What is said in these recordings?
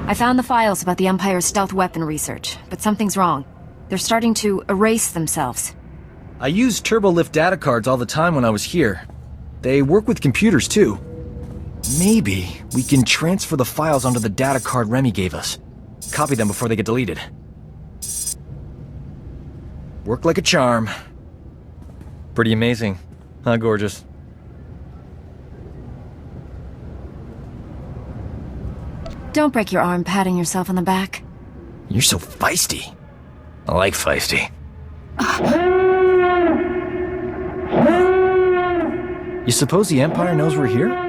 I found the files about the Empire's stealth weapon research, but something's wrong. They're starting to erase themselves. I used turbolift data cards all the time when I was here. They work with computers too. Maybe we can transfer the files onto the data card Remy gave us. Copy them before they get deleted. Worked like a charm. Pretty amazing. Huh, gorgeous? Don't break your arm patting yourself on the back. You're so feisty. I like feisty. You suppose the Empire knows we're here?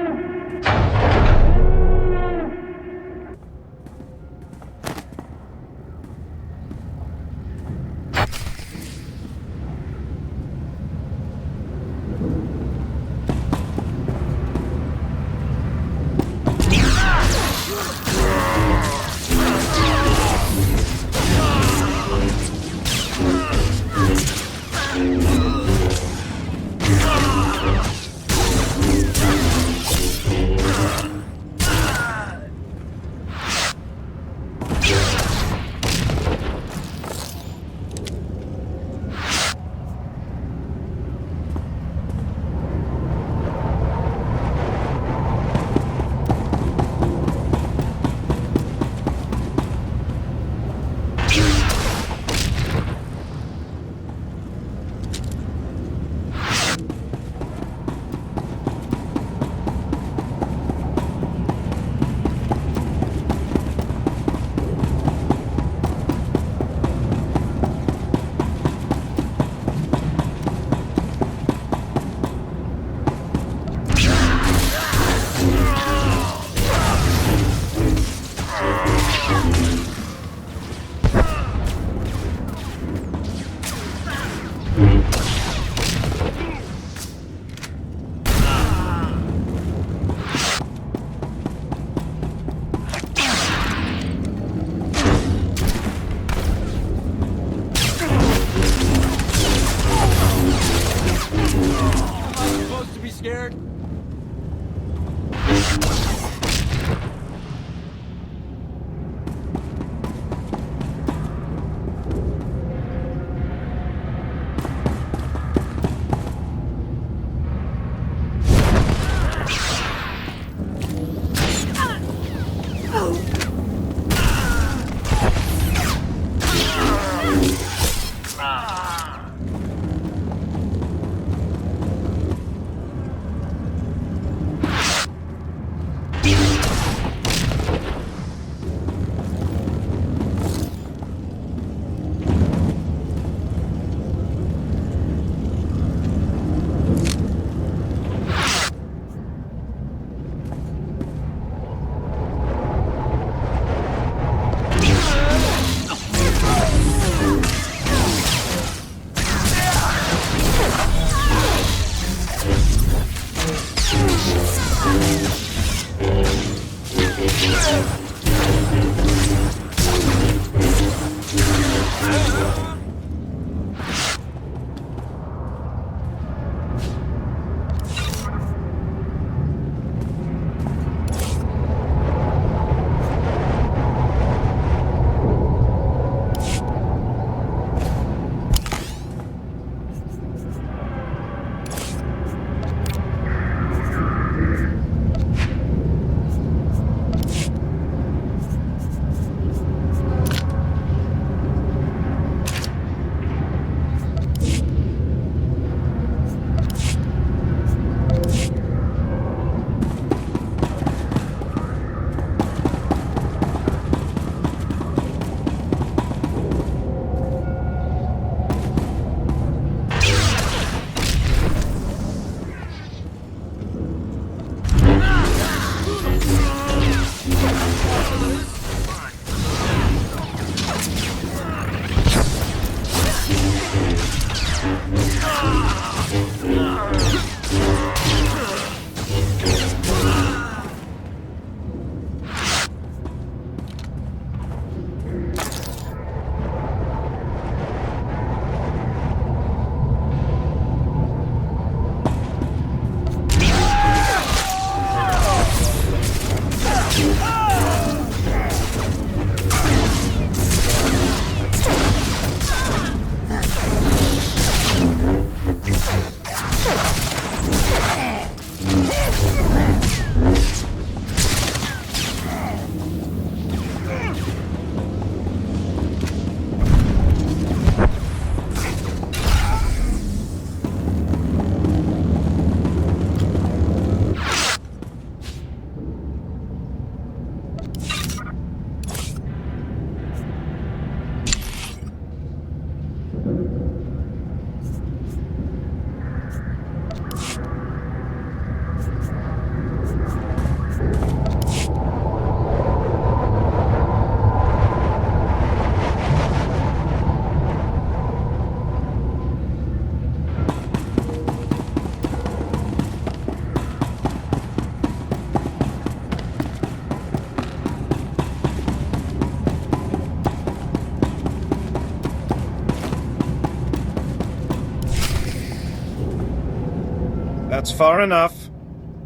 That's far enough.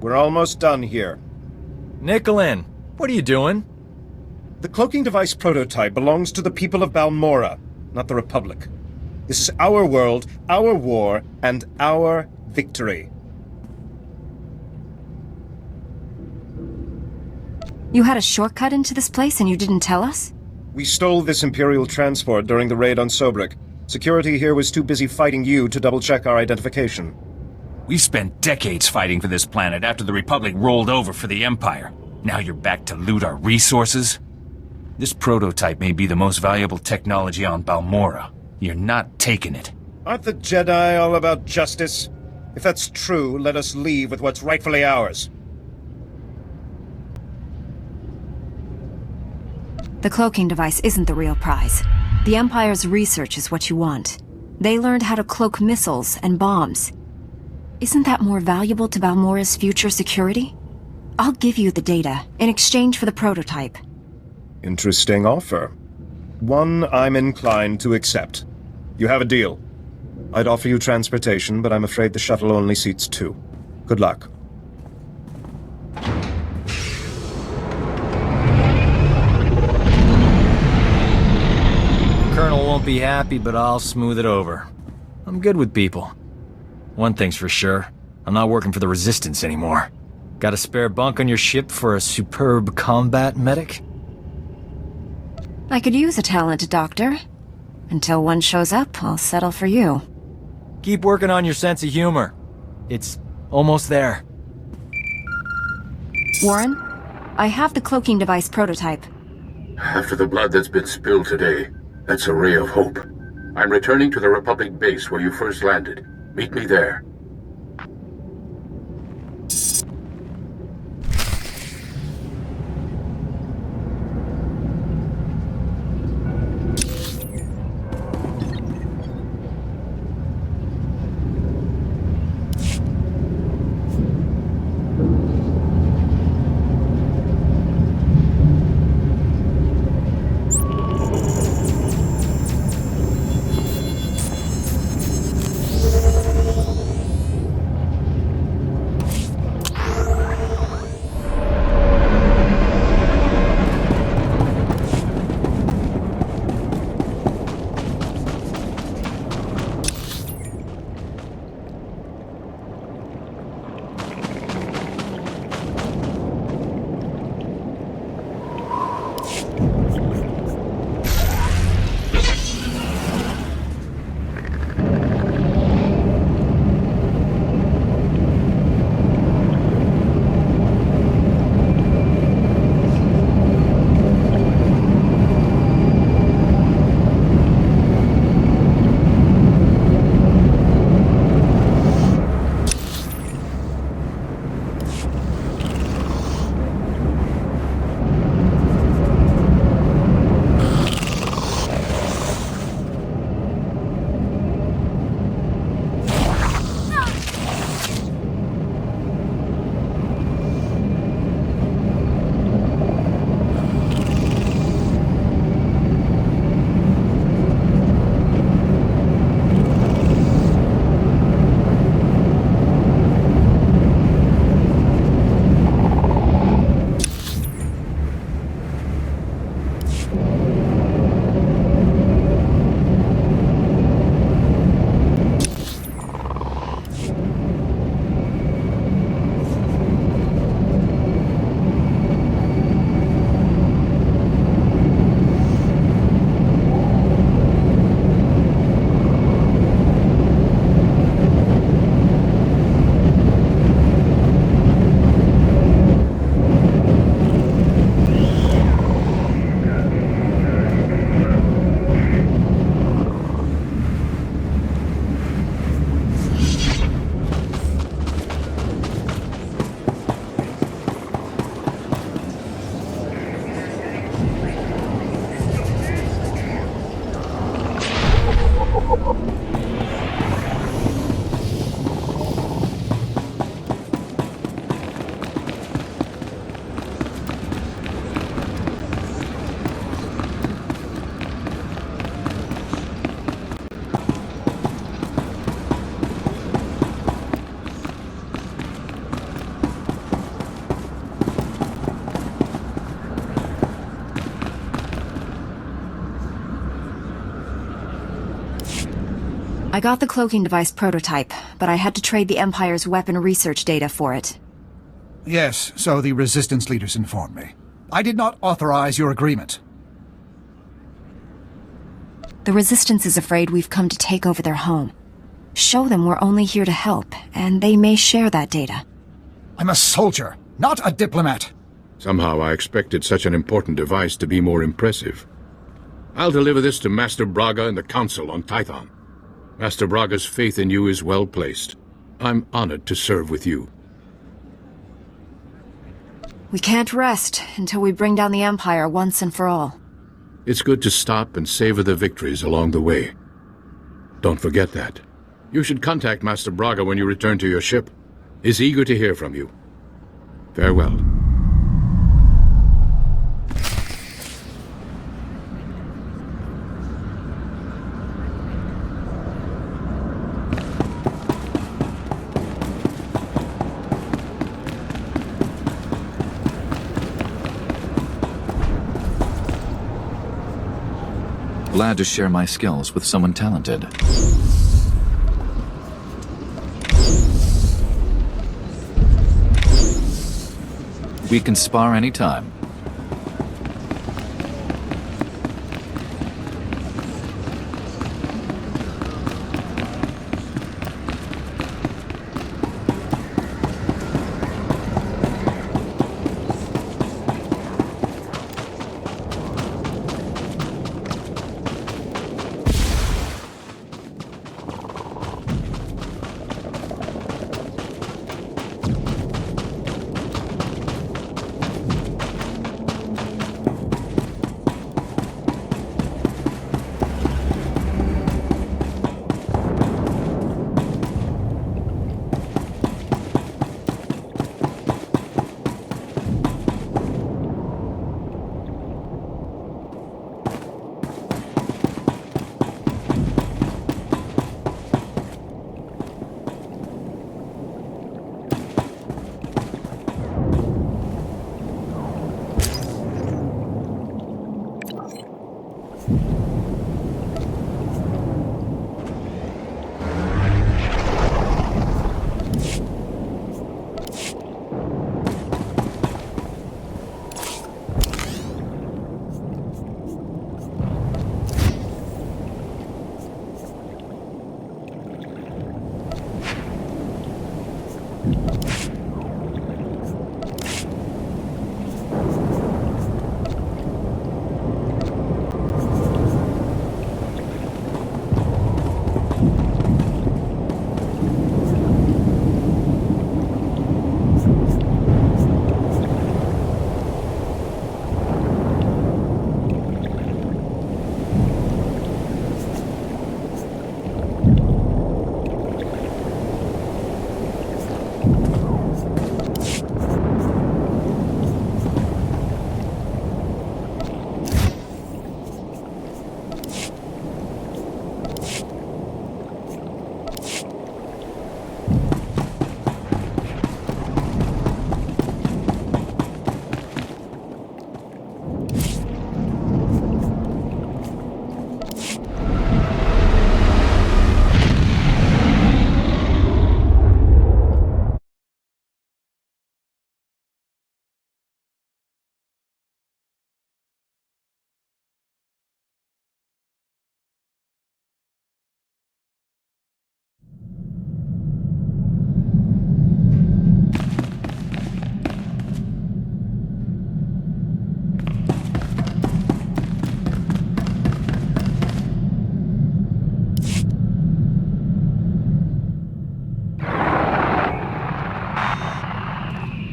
We're almost done here. Nicolin, what are you doing? The cloaking device prototype belongs to the people of Balmora, not the Republic. This is our world, our war, and our victory. You had a shortcut into this place and you didn't tell us? We stole this Imperial transport during the raid on Sobrik. Security here was too busy fighting you to double-check our identification. We spent decades fighting for this planet after the Republic rolled over for the Empire. Now you're back to loot our resources? This prototype may be the most valuable technology on Balmora. You're not taking it. Aren't the Jedi all about justice? If that's true, let us leave with what's rightfully ours. The cloaking device isn't the real prize. The Empire's research is what you want. They learned how to cloak missiles and bombs. Isn't that more valuable to Balmora's future security? I'll give you the data in exchange for the prototype. Interesting offer. One I'm inclined to accept. You have a deal. I'd offer you transportation, but I'm afraid the shuttle only seats 2. Good luck. Colonel won't be happy, but I'll smooth it over. I'm good with people. One thing's for sure, I'm not working for the Resistance anymore. Got a spare bunk on your ship for a superb combat medic? I could use a talented doctor. Until one shows up, I'll settle for you. Keep working on your sense of humor. It's almost there. Warren, I have the cloaking device prototype. After the blood that's been spilled today, that's a ray of hope. I'm returning to the Republic base where you first landed. Meet me there. I got the cloaking device prototype, but I had to trade the Empire's weapon research data for it. Yes, so the Resistance leaders informed me. I did not authorize your agreement. The Resistance is afraid we've come to take over their home. Show them we're only here to help, and they may share that data. I'm a soldier, not a diplomat. Somehow I expected such an important device to be more impressive. I'll deliver this to Master Braga and the Council on Tython. Master Braga's faith in you is well placed. I'm honored to serve with you. We can't rest until we bring down the Empire once and for all. It's good to stop and savor the victories along the way. Don't forget that. You should contact Master Braga when you return to your ship. He's eager to hear from you. Farewell. Glad to share my skills with someone talented. We can spar anytime.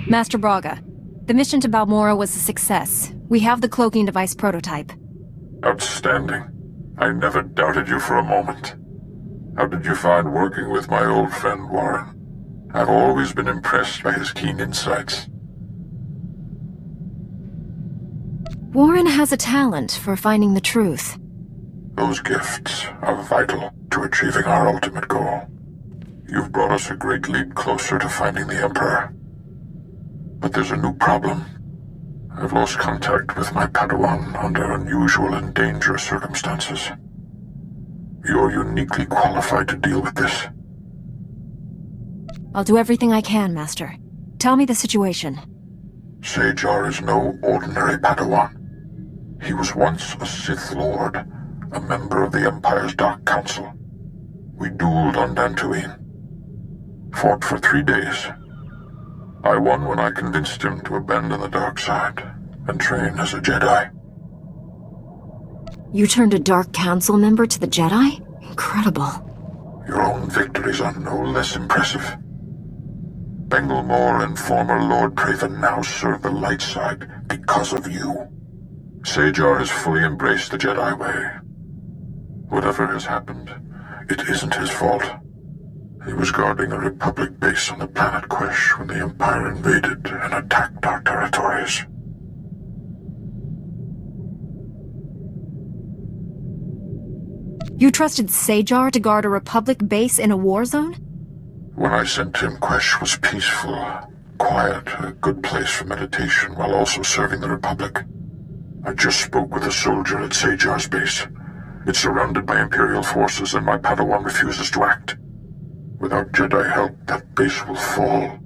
Master Braga, the mission to Balmora was a success. We have the cloaking device prototype. Outstanding. I never doubted you for a moment. How did you find working with my old friend Warren? I've always been impressed by his keen insights. Warren has a talent for finding the truth. Those gifts are vital to achieving our ultimate goal. You've brought us a great leap closer to finding the Emperor. But there's a new problem. I've lost contact with my Padawan under unusual and dangerous circumstances. You're uniquely qualified to deal with this. I'll do everything I can, Master. Tell me the situation. SWTOR is no ordinary Padawan. He was once a Sith Lord, a member of the Empire's Dark Council. We dueled on Dantooine. Fought for 3 days. I won when I convinced him to abandon the dark side and train as a Jedi. You turned a Dark Council member to the Jedi? Incredible. Your own victories are no less impressive. Bengal Moore and former Lord Praven now serve the light side because of you. SWTOR has fully embraced the Jedi way. Whatever has happened, it isn't his fault. He was guarding a Republic base on the planet Quesh when the Empire invaded and attacked our territories. You trusted SWTOR to guard a Republic base in a war zone? When I sent him, Quesh was peaceful, quiet, a good place for meditation while also serving the Republic. I just spoke with a soldier at SWTOR's base. It's surrounded by Imperial forces and my Padawan refuses to act. Without Jedi help, that base will fall.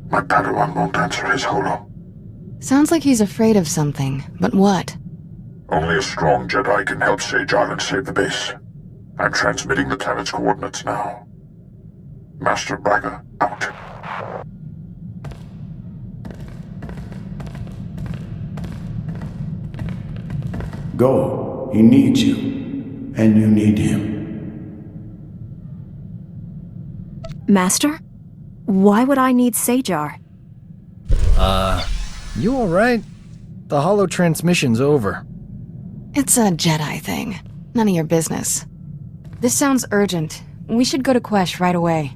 My Padawan won't answer his holo. Sounds like he's afraid of something, but what? Only a strong Jedi can help SWTOR and save the base. I'm transmitting the planet's coordinates now. Master Braga, out. Go. He needs you. And you need him. Master? Why would I need SWTOR? You alright? The holo transmission's over. It's a Jedi thing. None of your business. This sounds urgent. We should go to Quesh right away.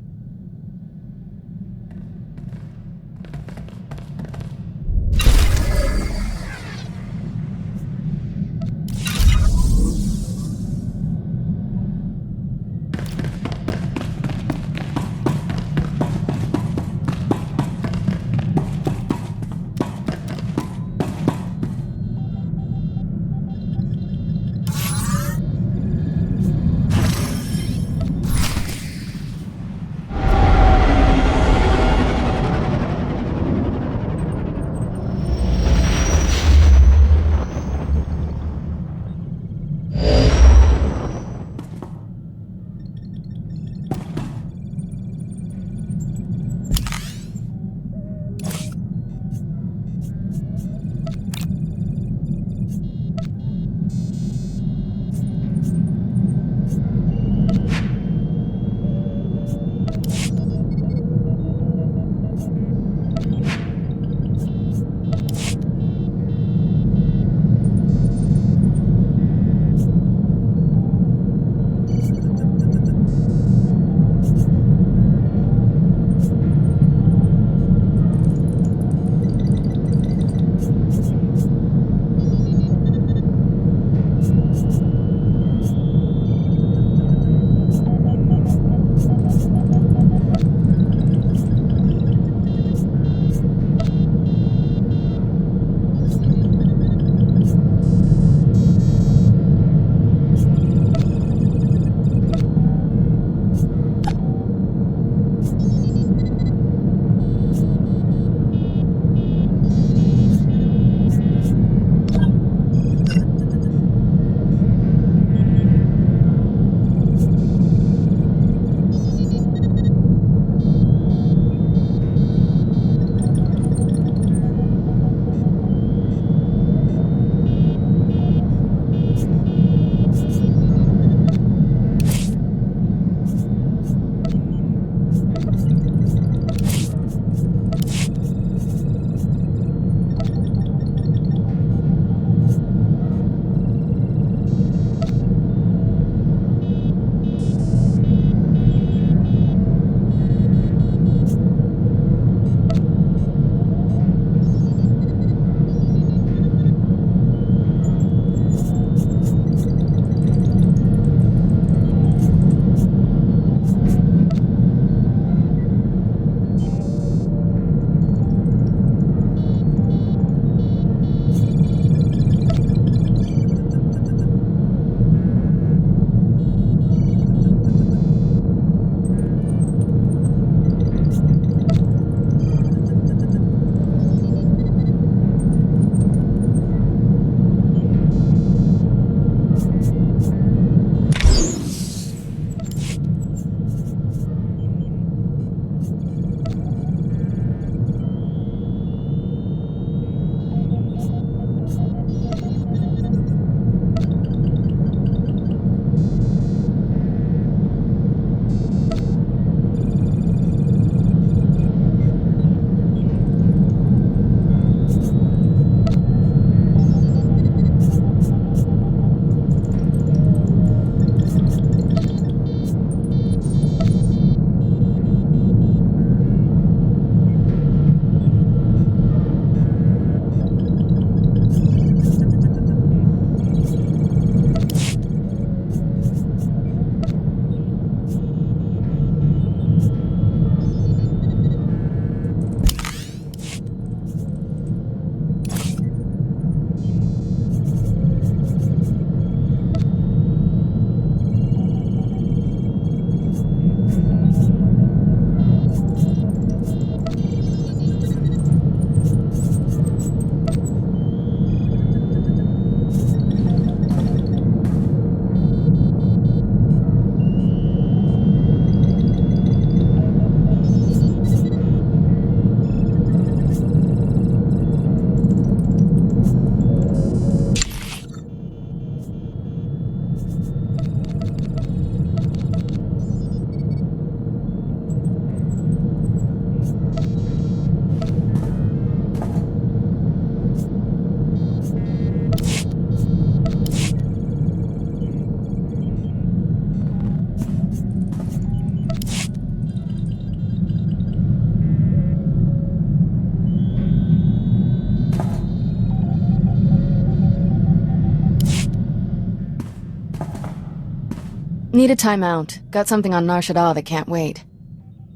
Need a timeout. Got something on Nar Shaddaa that can't wait.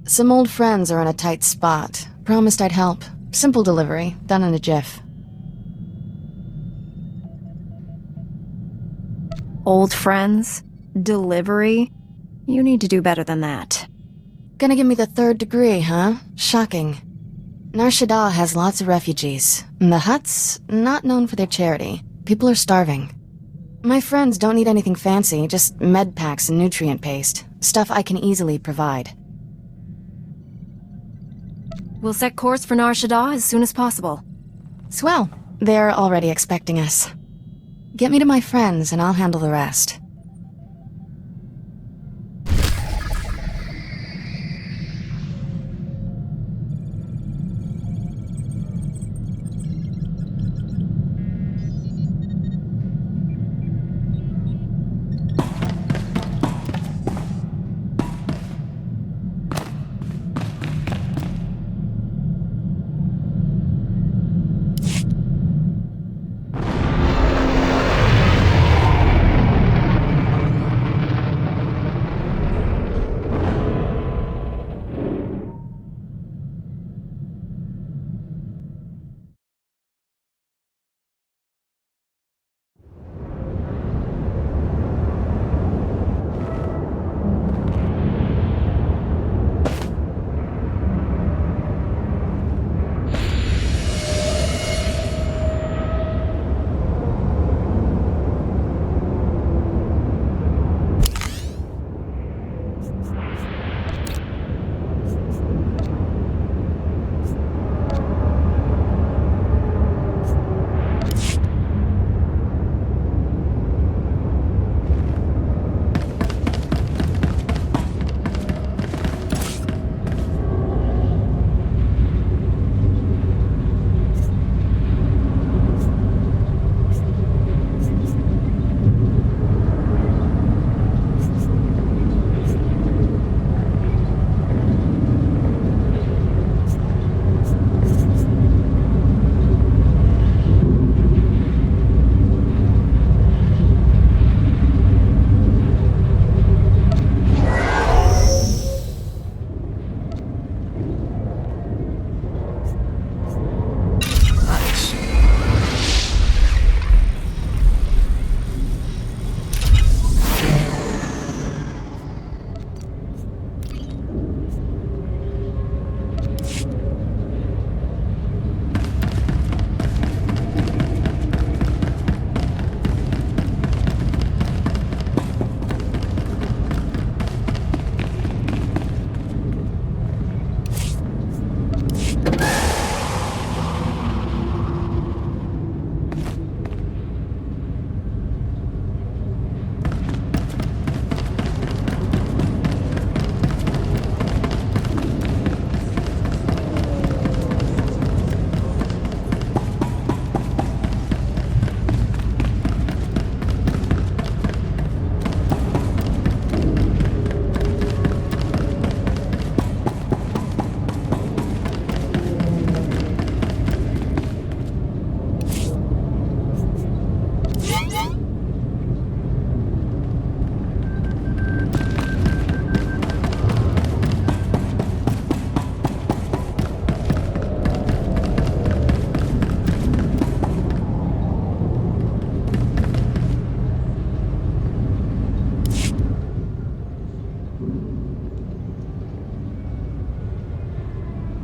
Some old friends are in a tight spot. Promised I'd help. Simple delivery, done in a jiff. Old friends? Delivery? You need to do better than that. Gonna give me the 3rd degree, huh? Shocking. Nar Shaddaa has lots of refugees. And the huts, not known for their charity. People are starving. My friends don't need anything fancy, just med packs and nutrient paste. Stuff I can easily provide. We'll set course for Nar Shaddaa as soon as possible. Swell. They're already expecting us. Get me to my friends and I'll handle the rest.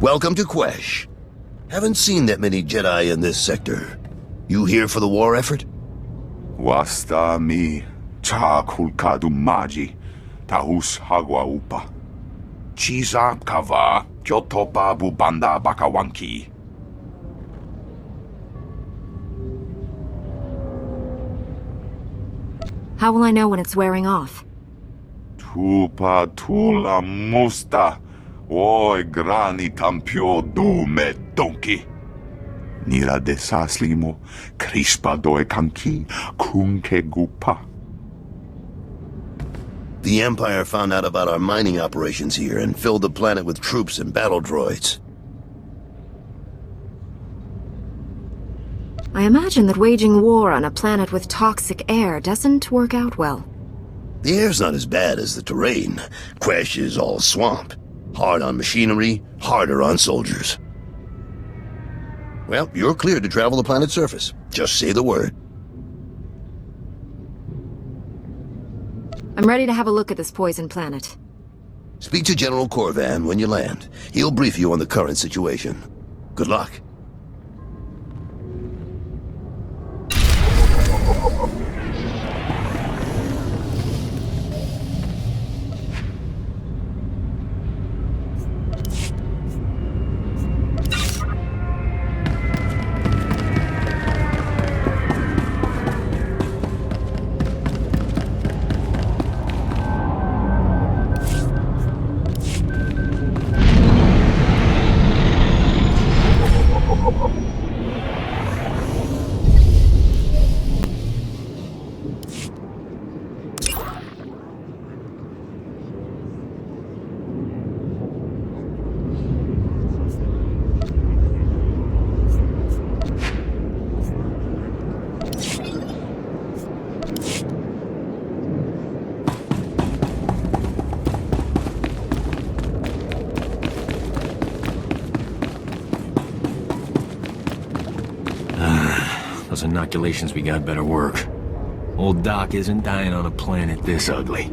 Welcome to Quesh. Haven't seen that many Jedi in this sector. You here for the war effort? Wasta mi cha kulkadu maji tahus hagwa upa. Chiza kava kyotopa bubanda bakawanki. How will I know when it's wearing off? Tupa tula musta. Oi grani tampio du me donki. Nira de saslimo, crispa doe kanki, kunke gupa. The Empire found out about our mining operations here and filled the planet with troops and battle droids. I imagine that waging war on a planet with toxic air doesn't work out well. The air's not as bad as the terrain. Quesh is all swamp. Hard on machinery, harder on soldiers. Well, you're cleared to travel the planet's surface. Just say the word. I'm ready to have a look at this poison planet. Speak to General Corvan when you land. He'll brief you on the current situation. Good luck. Those inoculations we got better work. Old Doc isn't dying on a planet this ugly.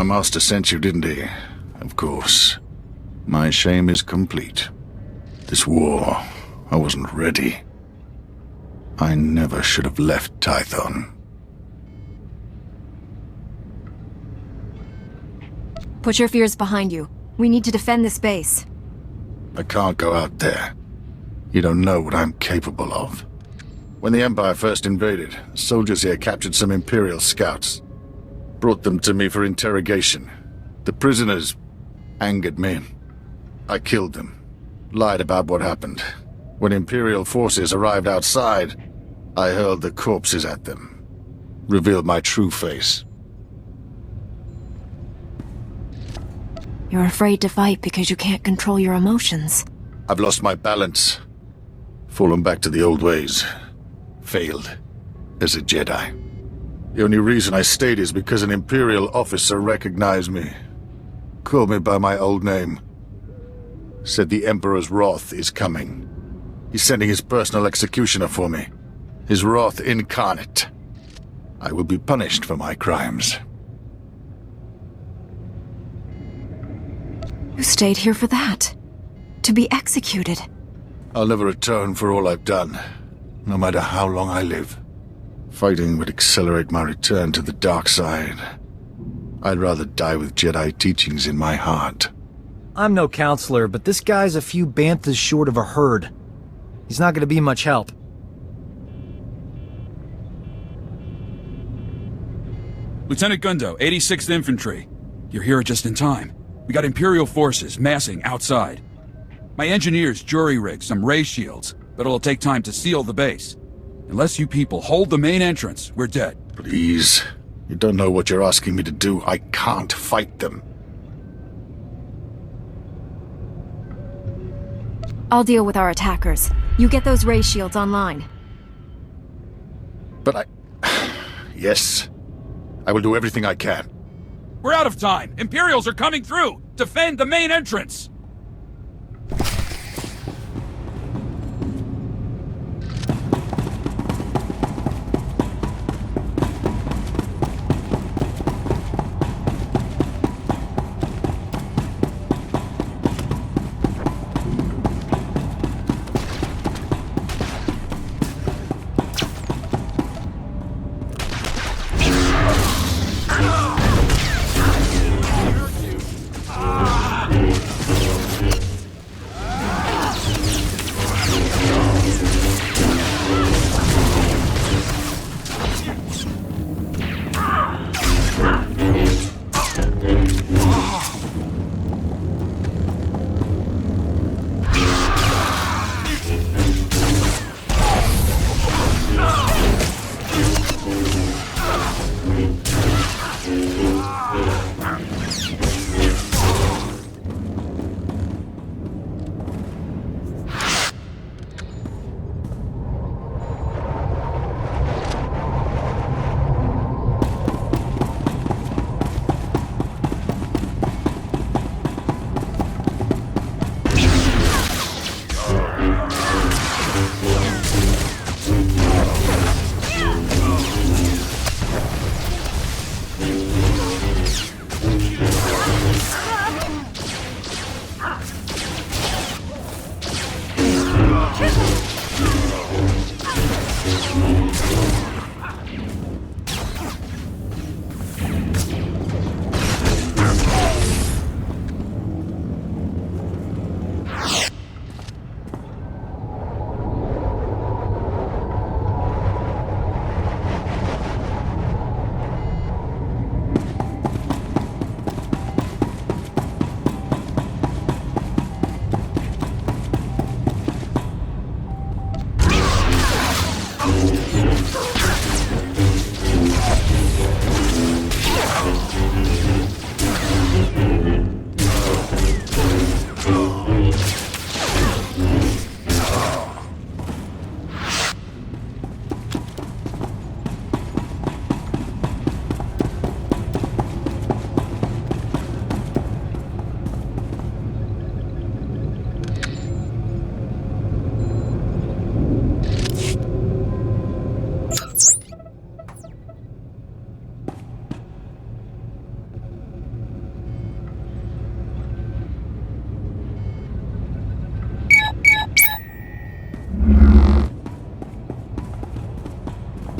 master sent you, didn't he? Of course. My shame is complete. This war, I wasn't ready. I never should have left Tython. Put your fears behind you. We need to defend this base. I can't go out there. You don't know what I'm capable of. When the Empire first invaded, soldiers here captured some Imperial scouts. Brought them to me for interrogation. The prisoners angered me. I killed them. Lied about what happened. When Imperial forces arrived outside, I hurled the corpses at them. Revealed my true face. You're afraid to fight because you can't control your emotions. I've lost my balance. Fallen back to the old ways. Failed. As a Jedi. The only reason I stayed is because an Imperial officer recognized me. Called me by my old name. Said the Emperor's wrath is coming. He's sending his personal executioner for me. His wrath incarnate. I will be punished for my crimes. You stayed here for that. To be executed. I'll never atone for all I've done, no matter how long I live. Fighting would accelerate my return to the dark side. I'd rather die with Jedi teachings in my heart. I'm no counselor, but this guy's a few banthas short of a herd. He's not gonna be much help. Lieutenant Gundo, 86th Infantry. You're here just in time. We got Imperial forces massing outside. My engineers jury-rigged some ray shields, but it'll take time to seal the base. Unless you people hold the main entrance, we're dead. Please. You don't know what you're asking me to do. I can't fight them. I'll deal with our attackers. You get those ray shields online. But Yes. I will do everything I can. We're out of time! Imperials are coming through! Defend the main entrance!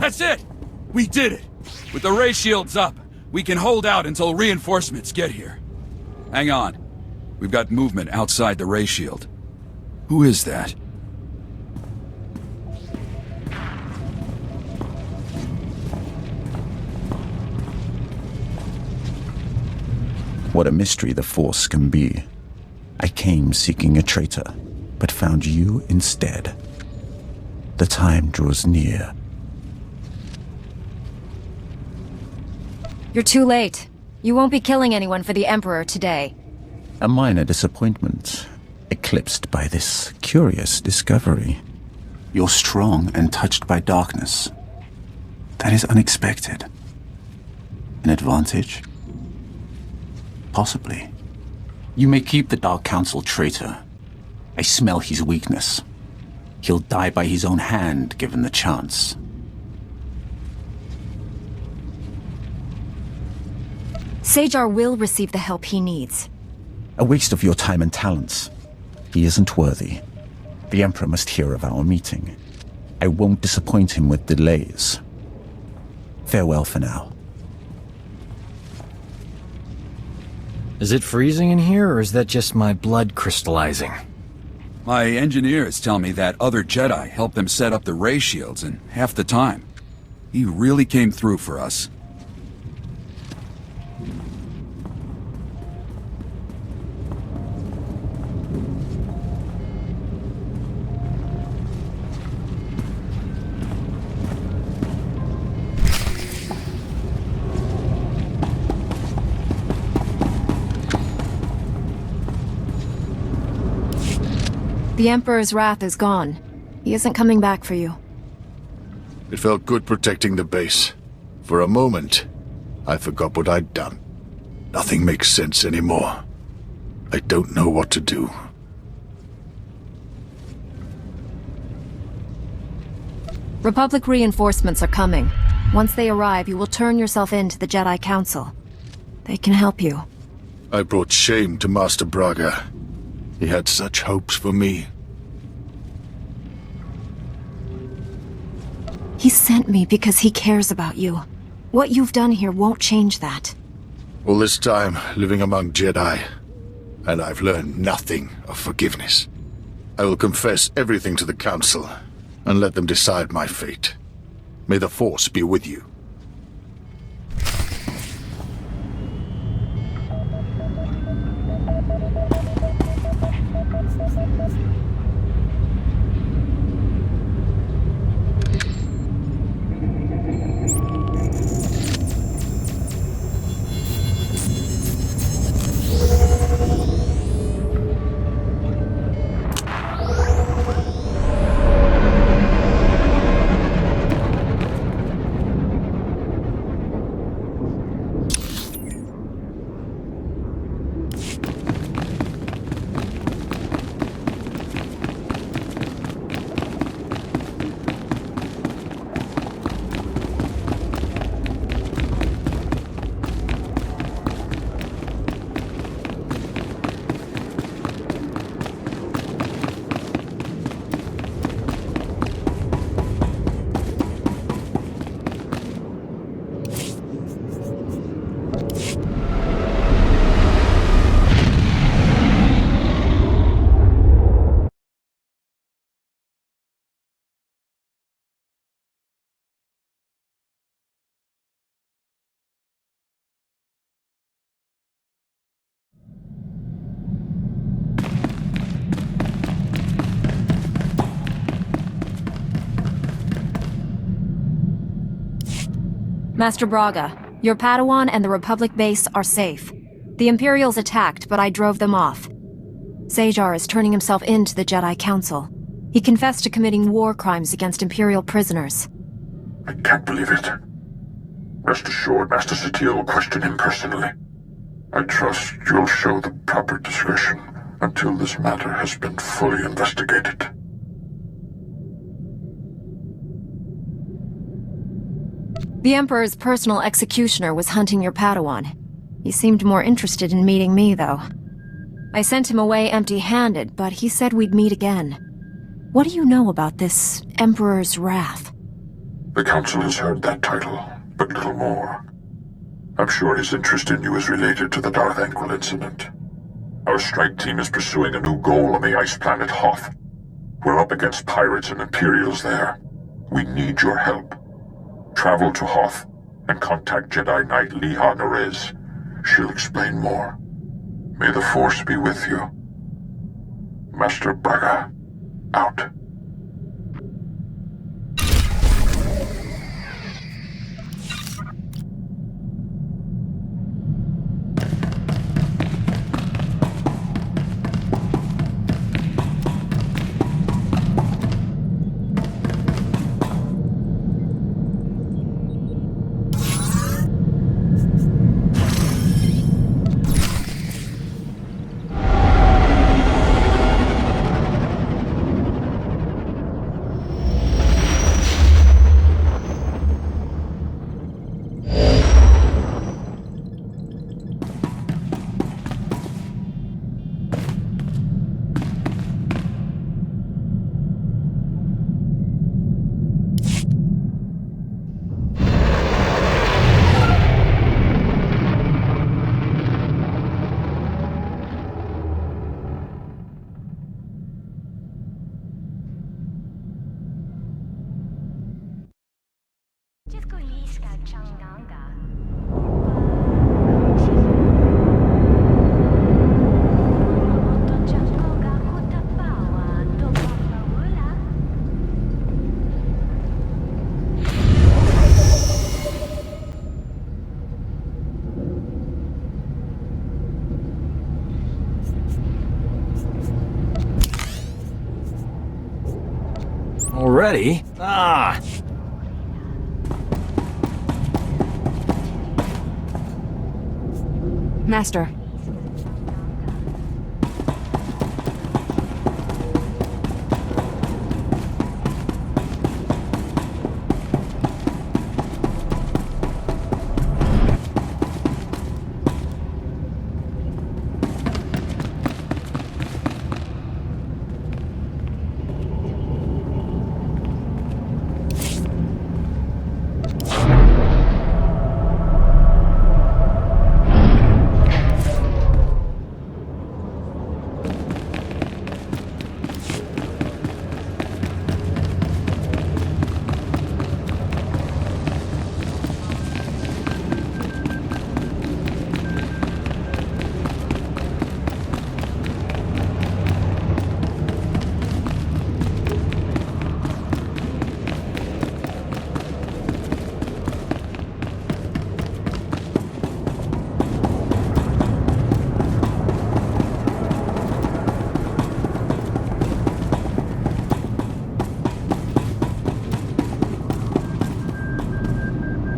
That's it! We did it! With the ray shields up, we can hold out until reinforcements get here. Hang on. We've got movement outside the ray shield. Who is that? What a mystery the Force can be. I came seeking a traitor, but found you instead. The time draws near. You're too late. You won't be killing anyone for the Emperor today. A minor disappointment, eclipsed by this curious discovery. You're strong and touched by darkness. That is unexpected. An advantage? Possibly. You may keep the Dark Council traitor. I smell his weakness. He'll die by his own hand, given the chance. Sajar will receive the help he needs. A waste of your time and talents. He isn't worthy. The Emperor must hear of our meeting. I won't disappoint him with delays. Farewell for now. Is it freezing in here, or is that just my blood crystallizing? My engineers tell me that other Jedi helped them set up the ray shields in half the time. He really came through for us. The Emperor's wrath is gone. He isn't coming back for you. It felt good protecting the base. For a moment, I forgot what I'd done. Nothing makes sense anymore. I don't know what to do. Republic reinforcements are coming. Once they arrive, you will turn yourself in to the Jedi Council. They can help you. I brought shame to Master Braga. He had such hopes for me. He sent me because he cares about you. What you've done here won't change that. All this time, living among Jedi, and I've learned nothing of forgiveness. I will confess everything to the Council, and let them decide my fate. May the Force be with you. Master Braga, your Padawan and the Republic base are safe. The Imperials attacked, but I drove them off. Sajar is turning himself in to the Jedi Council. He confessed to committing war crimes against Imperial prisoners. I can't believe it. Rest assured, Master SWTOR will question him personally. I trust you'll show the proper discretion until this matter has been fully investigated. The Emperor's personal executioner was hunting your Padawan. He seemed more interested in meeting me, though. I sent him away empty-handed, but he said we'd meet again. What do you know about this Emperor's wrath? The Council has heard that title, but little more. I'm sure his interest in you is related to the Darth Anquil incident. Our strike team is pursuing a new goal on the ice planet Hoth. We're up against pirates and Imperials there. We need your help. Travel to Hoth and contact Jedi Knight Liha Nerez. She'll explain more. May the Force be with you. Master Braga, out. Already? Ah! Master.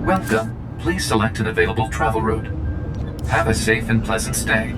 Welcome. Please select an available travel route. Have a safe and pleasant stay.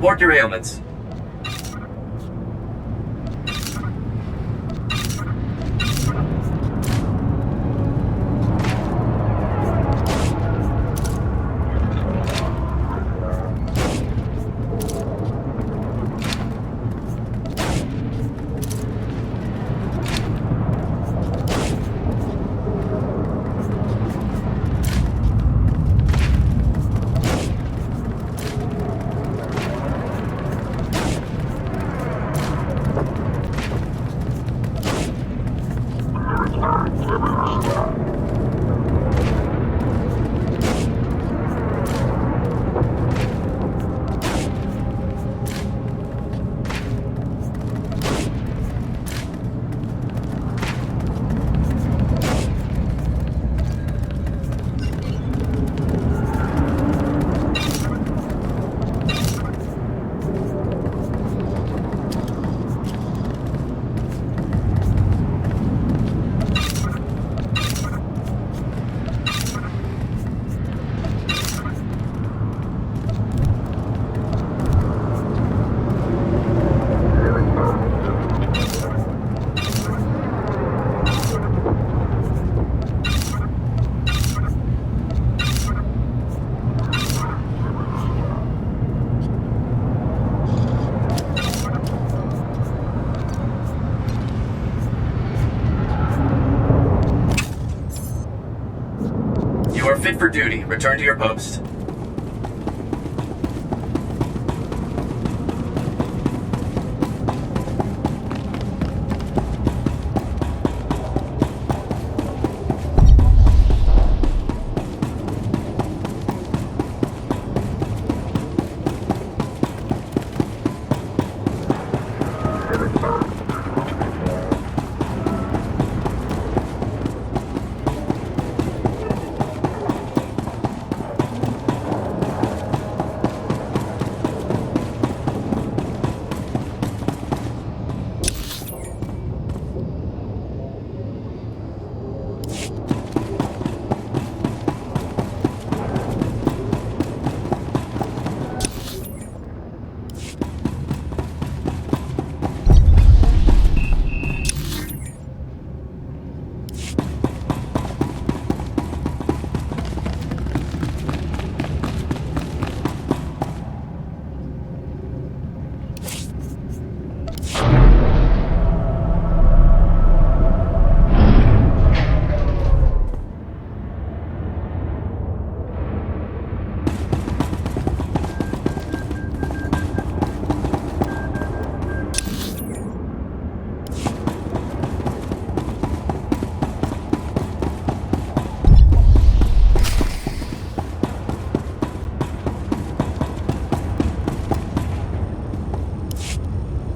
Report your ailments. fit for duty. Return to your post.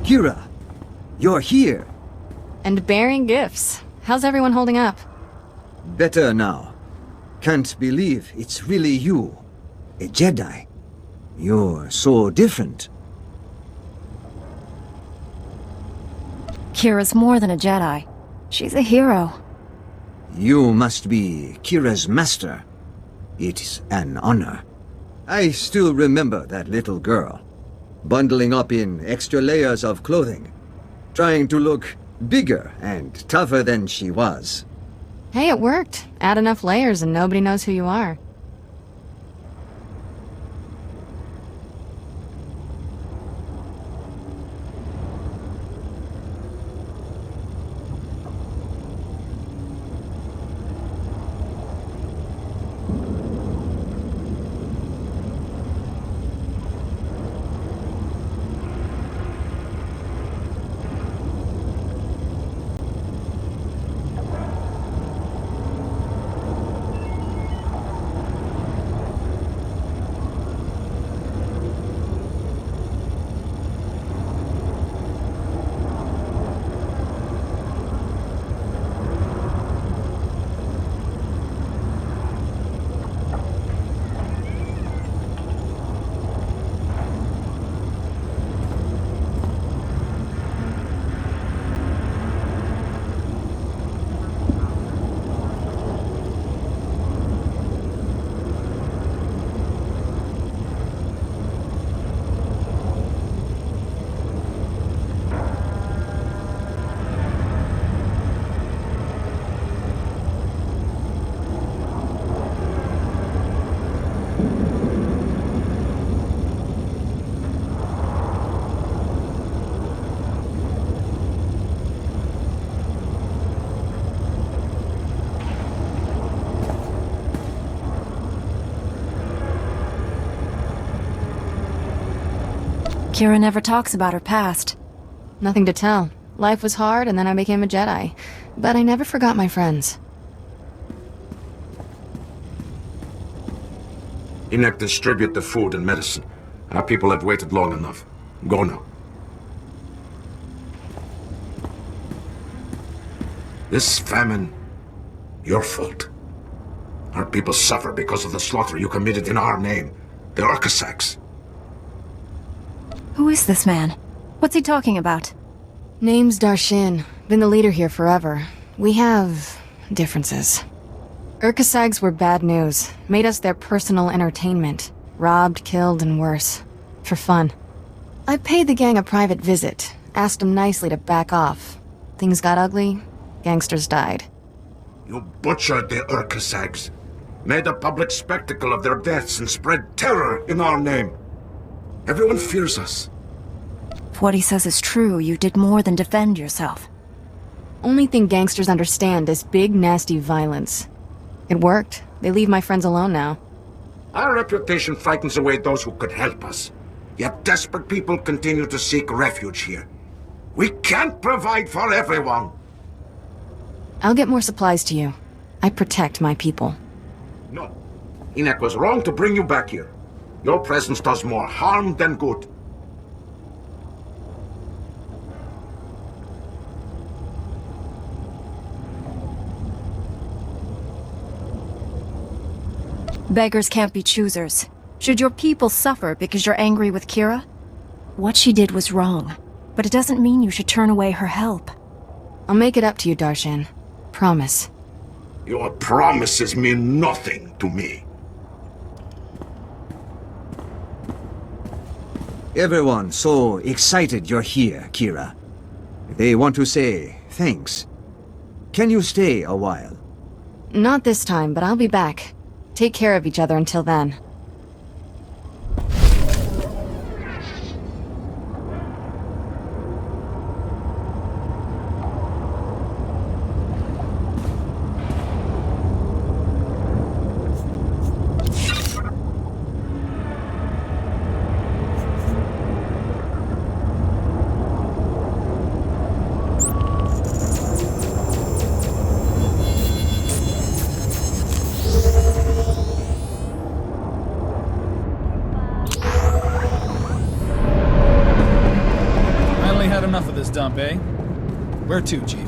Kira, you're here. And bearing gifts. How's everyone holding up? Better now. Can't believe it's really you. A Jedi. You're so different. Kira's more than a Jedi. She's a hero. You must be Kira's master. It's an honor. I still remember that little girl. Bundling up in extra layers of clothing. Trying to look bigger and tougher than she was. Hey, it worked. Add enough layers and nobody knows who you are. Kira never talks about her past. Nothing to tell. Life was hard and then I became a Jedi. But I never forgot my friends. Enoch, distribute the food and medicine. Our people have waited long enough. Go now. This famine, your fault. Our people suffer because of the slaughter you committed in our name. The Urkasags. Who is this man? What's he talking about? Name's Darshin. Been the leader here forever. We have differences. Urkasags were bad news. Made us their personal entertainment. Robbed, killed, and worse. For fun. I paid the gang a private visit. Asked them nicely to back off. Things got ugly. Gangsters died. You butchered the Urkasags. Made a public spectacle of their deaths and spread terror in our name. Everyone fears us. If what he says is true, you did more than defend yourself. Only thing gangsters understand is big, nasty violence. It worked. They leave my friends alone now. Our reputation frightens away those who could help us. Yet desperate people continue to seek refuge here. We can't provide for everyone. I'll get more supplies to you. I protect my people. No. Enoch was wrong to bring you back here. Your presence does more harm than good. Beggars can't be choosers. Should your people suffer because you're angry with Kira? What she did was wrong, but it doesn't mean you should turn away her help. I'll make it up to you, Darshan. Promise. Your promises mean nothing to me. Everyone so excited you're here, Kira. They want to say thanks. Can you stay a while? Not this time, but I'll be back. Take care of each other until then. Enough of this dump, eh? Where to, Chief?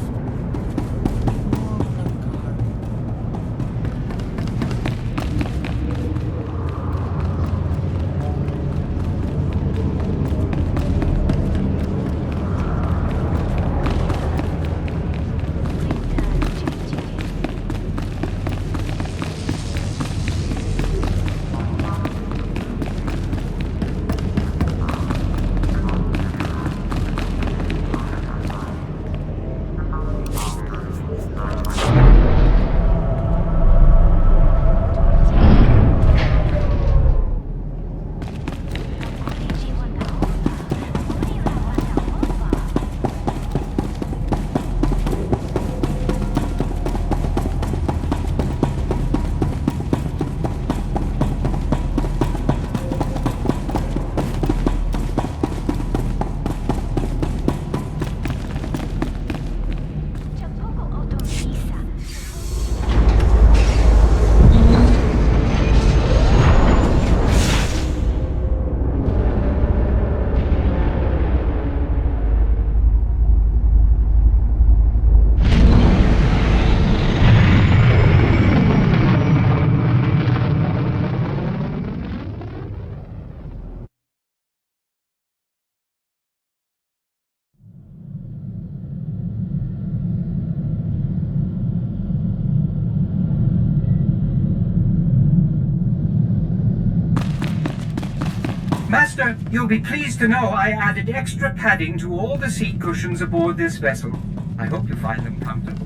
Master, you'll be pleased to know I added extra padding to all the seat cushions aboard this vessel. I hope you find them comfortable.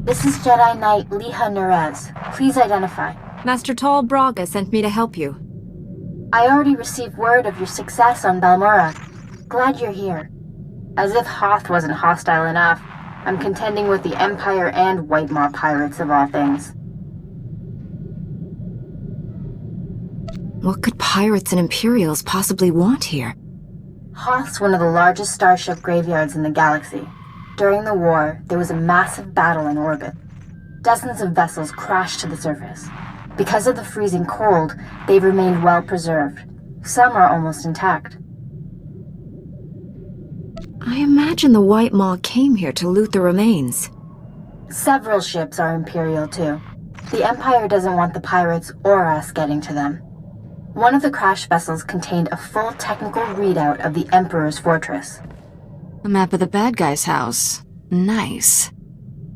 This is Jedi Knight Liha Nerez. Please identify. Master Tal Braga sent me to help you. I already received word of your success on Balmora. Glad you're here. As if Hoth wasn't hostile enough, I'm contending with the Empire and Whitemaw pirates of all things. What could pirates and Imperials possibly want here? Hoth's one of the largest starship graveyards in the galaxy. During the war, there was a massive battle in orbit. Dozens of vessels crashed to the surface. Because of the freezing cold, they've remained well preserved. Some are almost intact. I imagine the White Maw came here to loot the remains. Several ships are Imperial too. The Empire doesn't want the pirates or us getting to them. One of the crash vessels contained a full technical readout of the Emperor's fortress. A map of the bad guy's house. Nice.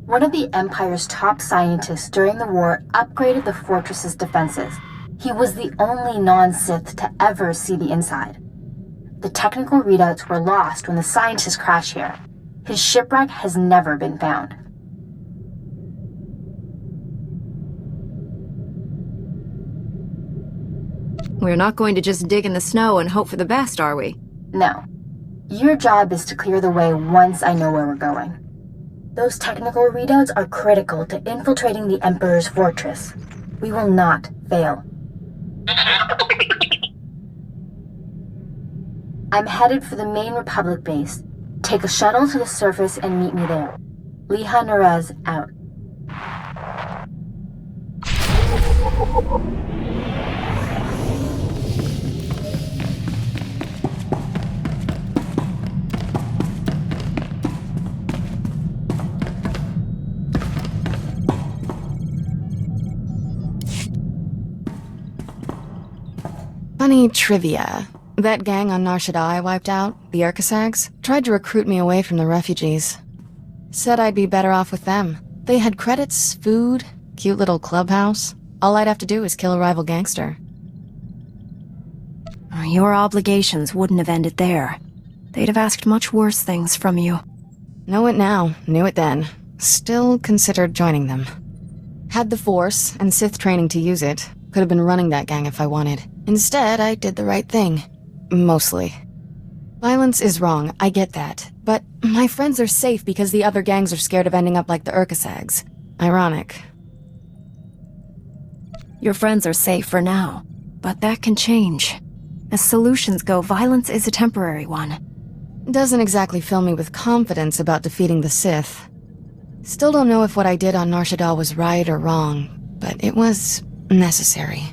One of the Empire's top scientists during the war upgraded the fortress's defenses. He was the only non-Sith to ever see the inside. The technical readouts were lost when the scientists crashed here. His shipwreck has never been found. We're not going to just dig in the snow and hope for the best, are we? No. Your job is to clear the way once I know where we're going. Those technical readouts are critical to infiltrating the Emperor's fortress. We will not fail. I'm headed for the main Republic base. Take a shuttle to the surface and meet me there. Liha Nerez out. Funny trivia. That gang on Nar Shaddaa I wiped out, the Urkasags, tried to recruit me away from the refugees. Said I'd be better off with them. They had credits, food, cute little clubhouse. All I'd have to do is kill a rival gangster. Your obligations wouldn't have ended there. They'd have asked much worse things from you. Know it now, knew it then. Still considered joining them. Had the Force and Sith training to use it. Could have been running that gang if I wanted. Instead, I did the right thing. Mostly. Violence is wrong, I get that. But my friends are safe because the other gangs are scared of ending up like the Urkasags. Ironic. Your friends are safe for now, but that can change. As solutions go, violence is a temporary one. Doesn't exactly fill me with confidence about defeating the Sith. Still don't know if what I did on Nar Shaddaa was right or wrong, but it was necessary.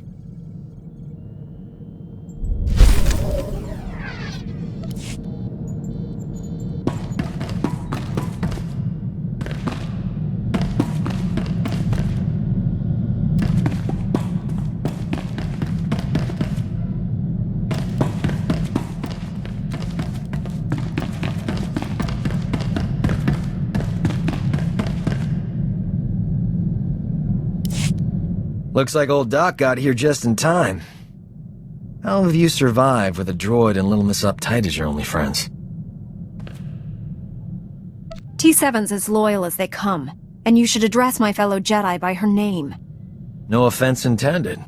Looks like old Doc got here just in time. How have you survived with a droid and Little Miss Uptight as your only friends? T7's as loyal as they come, and you should address my fellow Jedi by her name. No offense intended.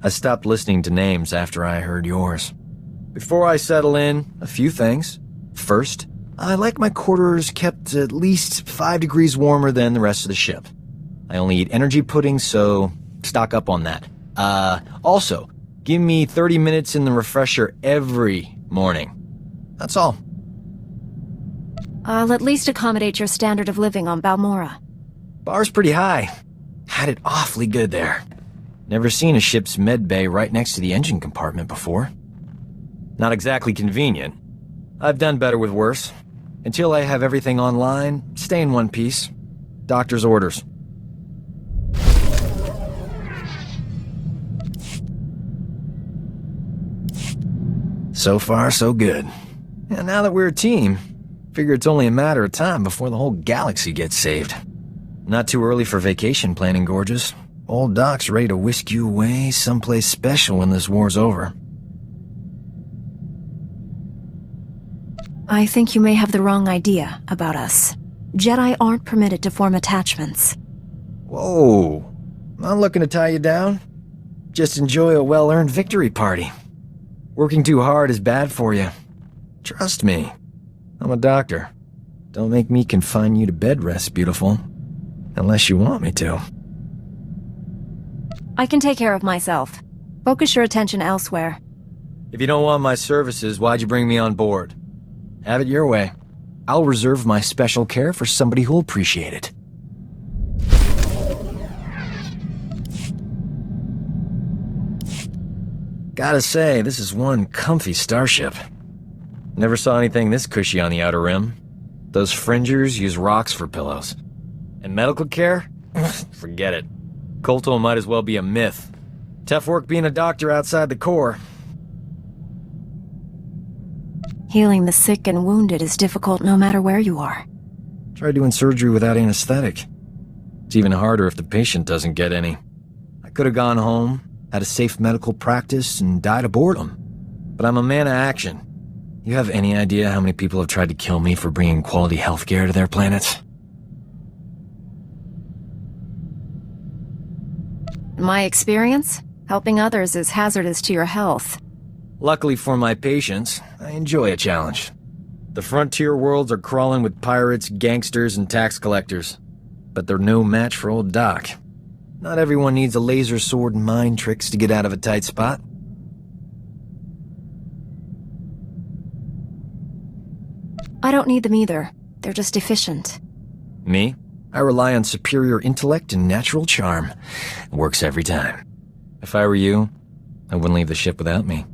I stopped listening to names after I heard yours. Before I settle in, a few things. First, I like my quarters kept at least 5 degrees warmer than the rest of the ship. I only eat energy pudding, so stock up on that. Also, give me 30 minutes in the refresher every morning. That's all. I'll at least accommodate your standard of living on Balmorra. Bar's pretty high. Had it awfully good there. Never seen a ship's med bay right next to the engine compartment before. Not exactly convenient. I've done better with worse. Until I have everything online, stay in one piece. Doctor's orders. So far, so good. And now that we're a team, figure it's only a matter of time before the whole galaxy gets saved. Not too early for vacation planning, Gorgeous. Old Doc's ready to whisk you away someplace special when this war's over. I think you may have the wrong idea about us. Jedi aren't permitted to form attachments. Whoa. Not looking to tie you down. Just enjoy a well-earned victory party. Working too hard is bad for you. Trust me. I'm a doctor. Don't make me confine you to bed rest, beautiful. Unless you want me to. I can take care of myself. Focus your attention elsewhere. If you don't want my services, why'd you bring me on board? Have it your way. I'll reserve my special care for somebody who'll appreciate it. Gotta say, this is one comfy starship. Never saw anything this cushy on the Outer Rim. Those fringers use rocks for pillows. And medical care? Forget it. Kolto might as well be a myth. Tough work being a doctor outside the Corps. Healing the sick and wounded is difficult no matter where you are. Try doing surgery without anesthetic. It's even harder if the patient doesn't get any. I could have gone home, had a safe medical practice, and died of boredom. But I'm a man of action. You have any idea how many people have tried to kill me for bringing quality healthcare to their planets? In my experience, helping others is hazardous to your health. Luckily for my patients, I enjoy a challenge. The frontier worlds are crawling with pirates, gangsters, and tax collectors. But they're no match for old Doc. Not everyone needs a laser sword and mind tricks to get out of a tight spot. I don't need them either. They're just efficient. Me? I rely on superior intellect and natural charm. It works every time. If I were you, I wouldn't leave the ship without me.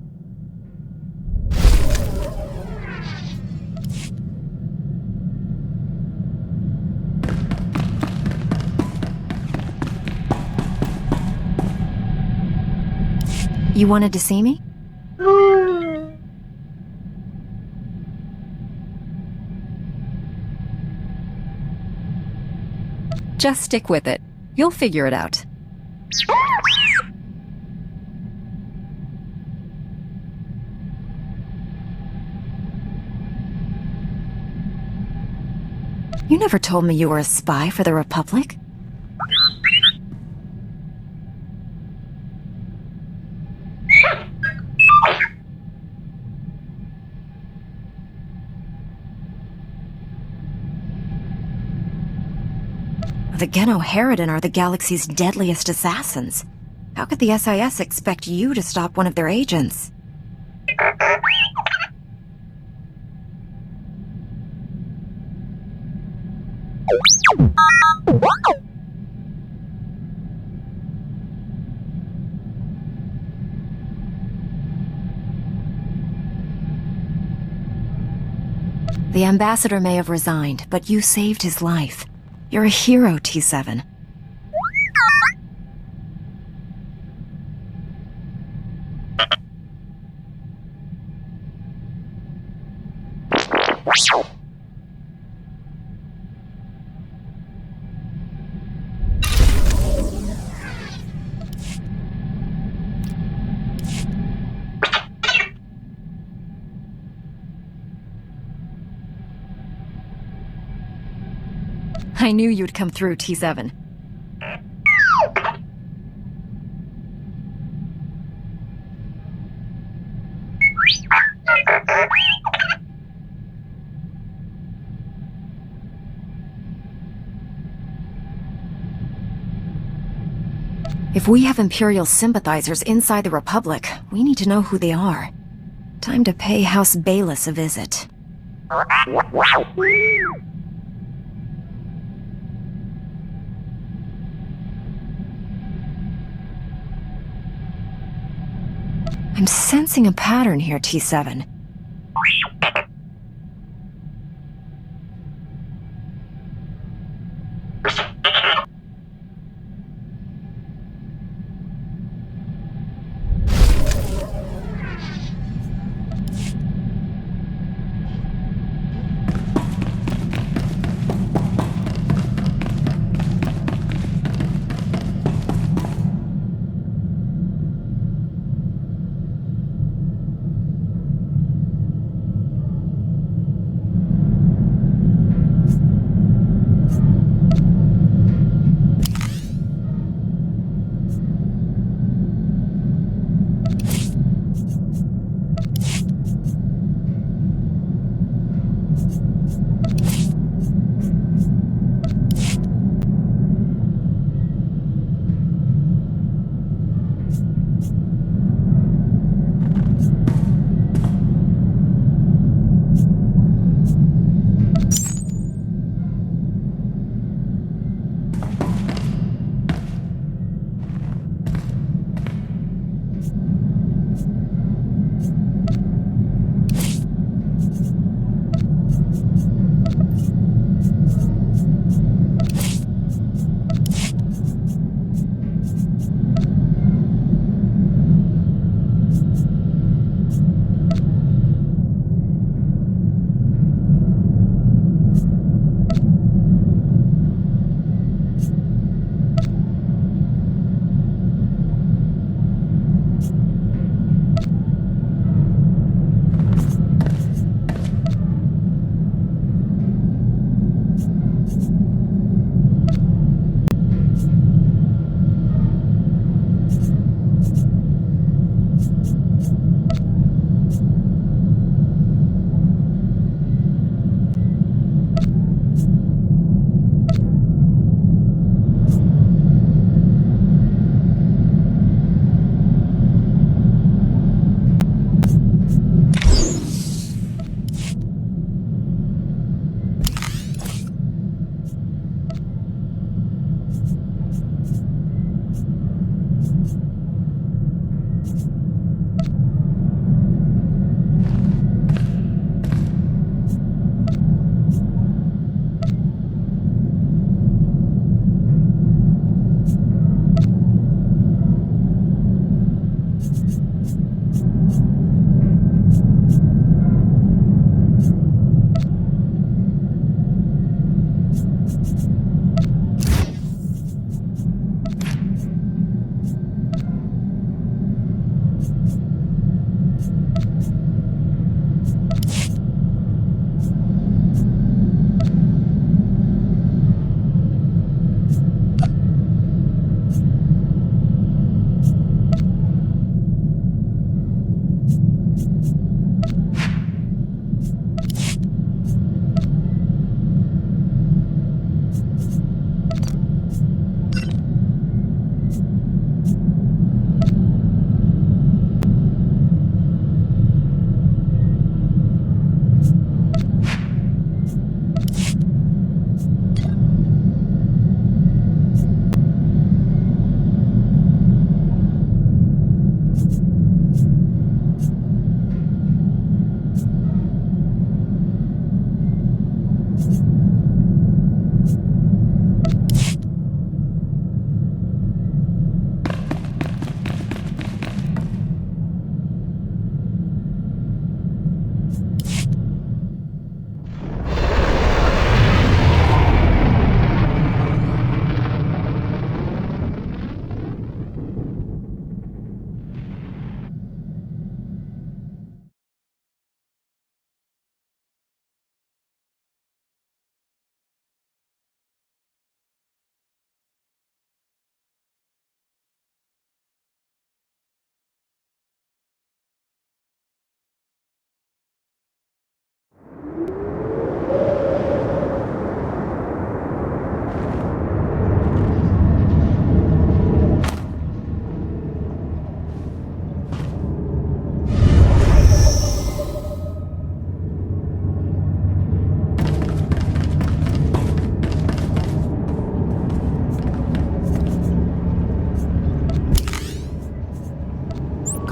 You wanted to see me? Just stick with it. You'll figure it out. You never told me you were a spy for the Republic. The Genoharadin are the galaxy's deadliest assassins. How could the SIS expect you to stop one of their agents? The ambassador may have resigned, but you saved his life. You're a hero, T7. I knew you'd come through, T7. If we have Imperial sympathizers inside the Republic, we need to know who they are. Time to pay House Bayless a visit. I'm sensing a pattern here, T7.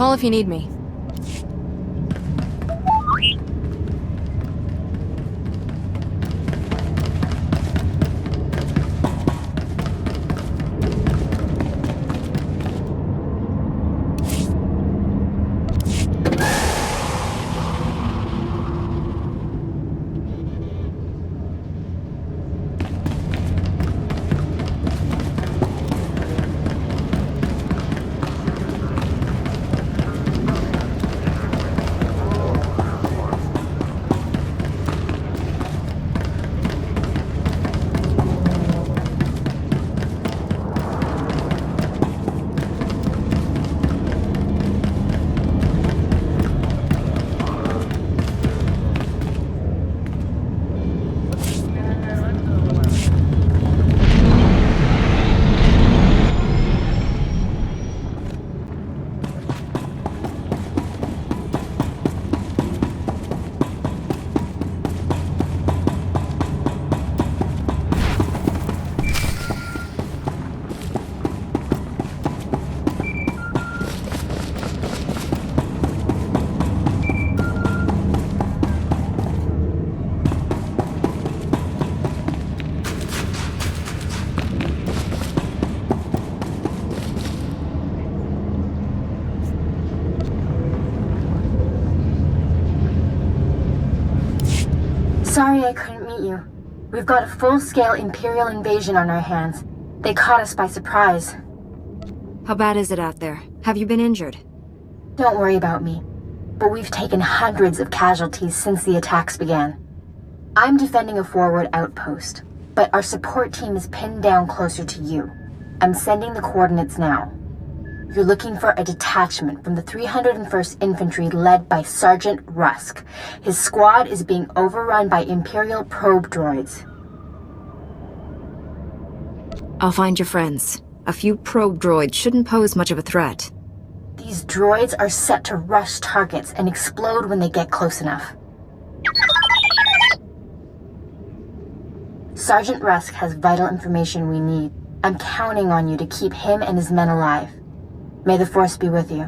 Call if you need me. Sorry I couldn't meet you. We've got a full-scale Imperial invasion on our hands. They caught us by surprise. How bad is it out there? Have you been injured? Don't worry about me. But we've taken hundreds of casualties since the attacks began. I'm defending a forward outpost, but our support team is pinned down closer to you. I'm sending the coordinates now. You're looking for a detachment from the 301st Infantry led by Sergeant Rusk. His squad is being overrun by Imperial probe droids. I'll find your friends. A few probe droids shouldn't pose much of a threat. These droids are set to rush targets and explode when they get close enough. Sergeant Rusk has vital information we need. I'm counting on you to keep him and his men alive. May the Force be with you.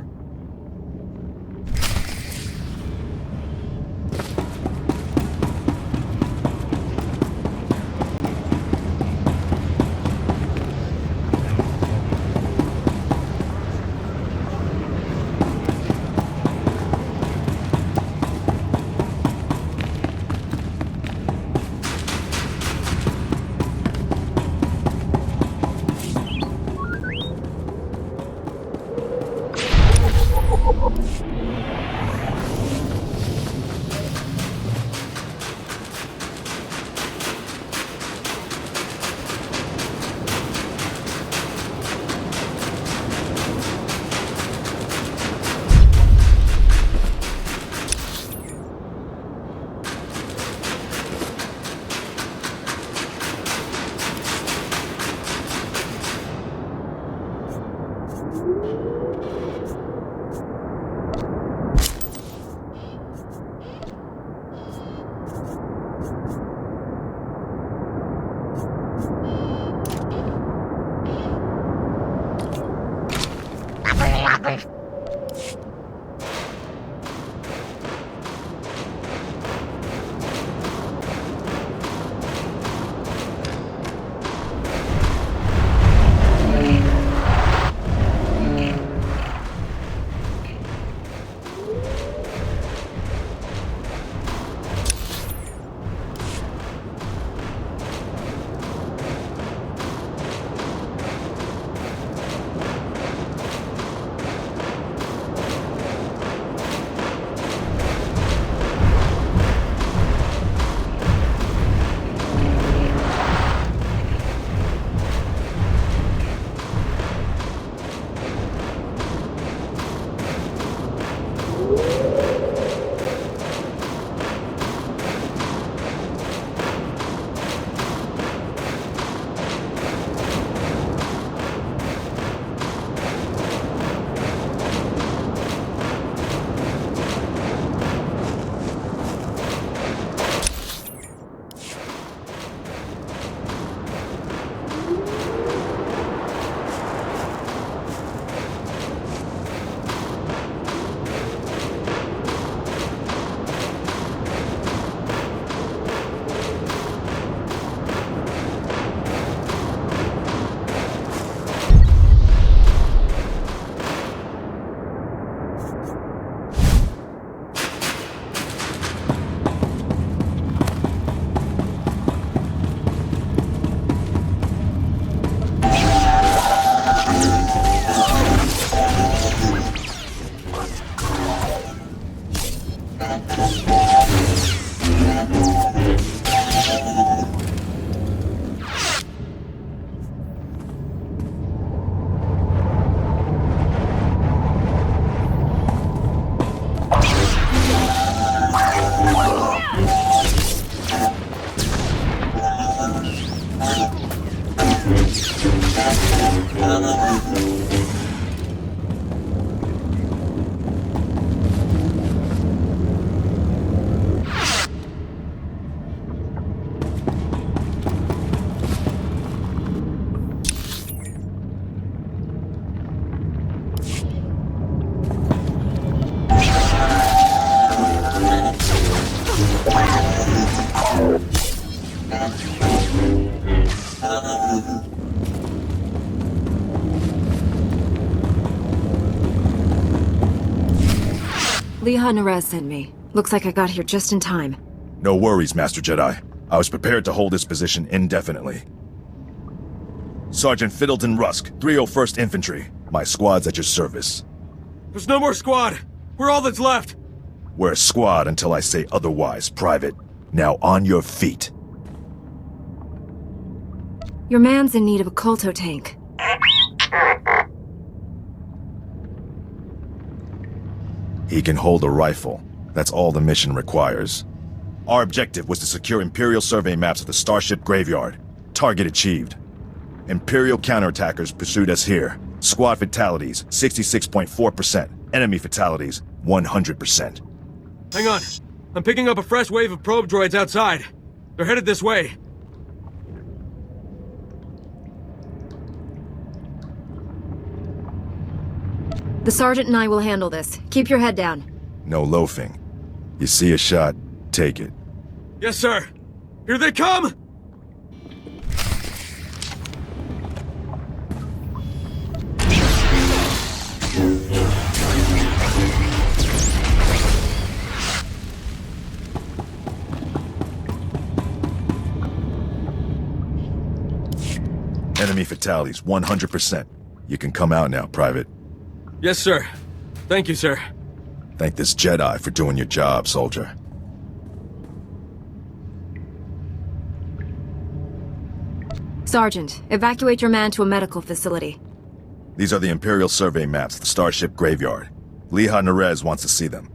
Leha Nerez sent me. Looks like I got here just in time. No worries, Master Jedi. I was prepared to hold this position indefinitely. Sergeant Fiddleton Rusk, 301st Infantry. My squad's at your service. There's no more squad! We're all that's left! We're a squad until I say otherwise, Private. Now on your feet. Your man's in need of a Kolto tank. He can hold a rifle. That's all the mission requires. Our objective was to secure Imperial survey maps of the Starship Graveyard. Target achieved. Imperial counterattackers pursued us here. Squad fatalities, 66.4%. Enemy fatalities, 100%. Hang on. I'm picking up a fresh wave of probe droids outside. They're headed this way. The Sergeant and I will handle this. Keep your head down. No loafing. You see a shot, take it. Yes, sir. Here they come! Enemy fatalities, 100%. You can come out now, Private. Yes, sir. Thank you, sir. Thank this Jedi for doing your job, soldier. Sergeant, evacuate your man to a medical facility. These are the Imperial survey maps of the Starship Graveyard. Leha Nerez wants to see them.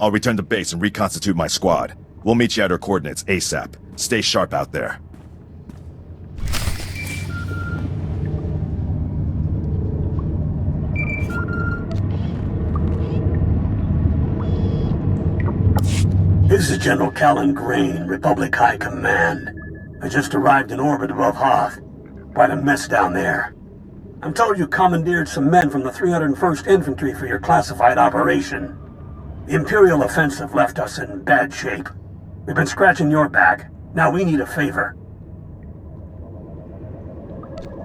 I'll return to base and reconstitute my squad. We'll meet you at our coordinates ASAP. Stay sharp out there. This is General Callan Grain, Republic High Command. I just arrived in orbit above Hoth. Quite a mess down there. I'm told you commandeered some men from the 301st Infantry for your classified operation. The Imperial offensive left us in bad shape. We've been scratching your back. Now we need a favor.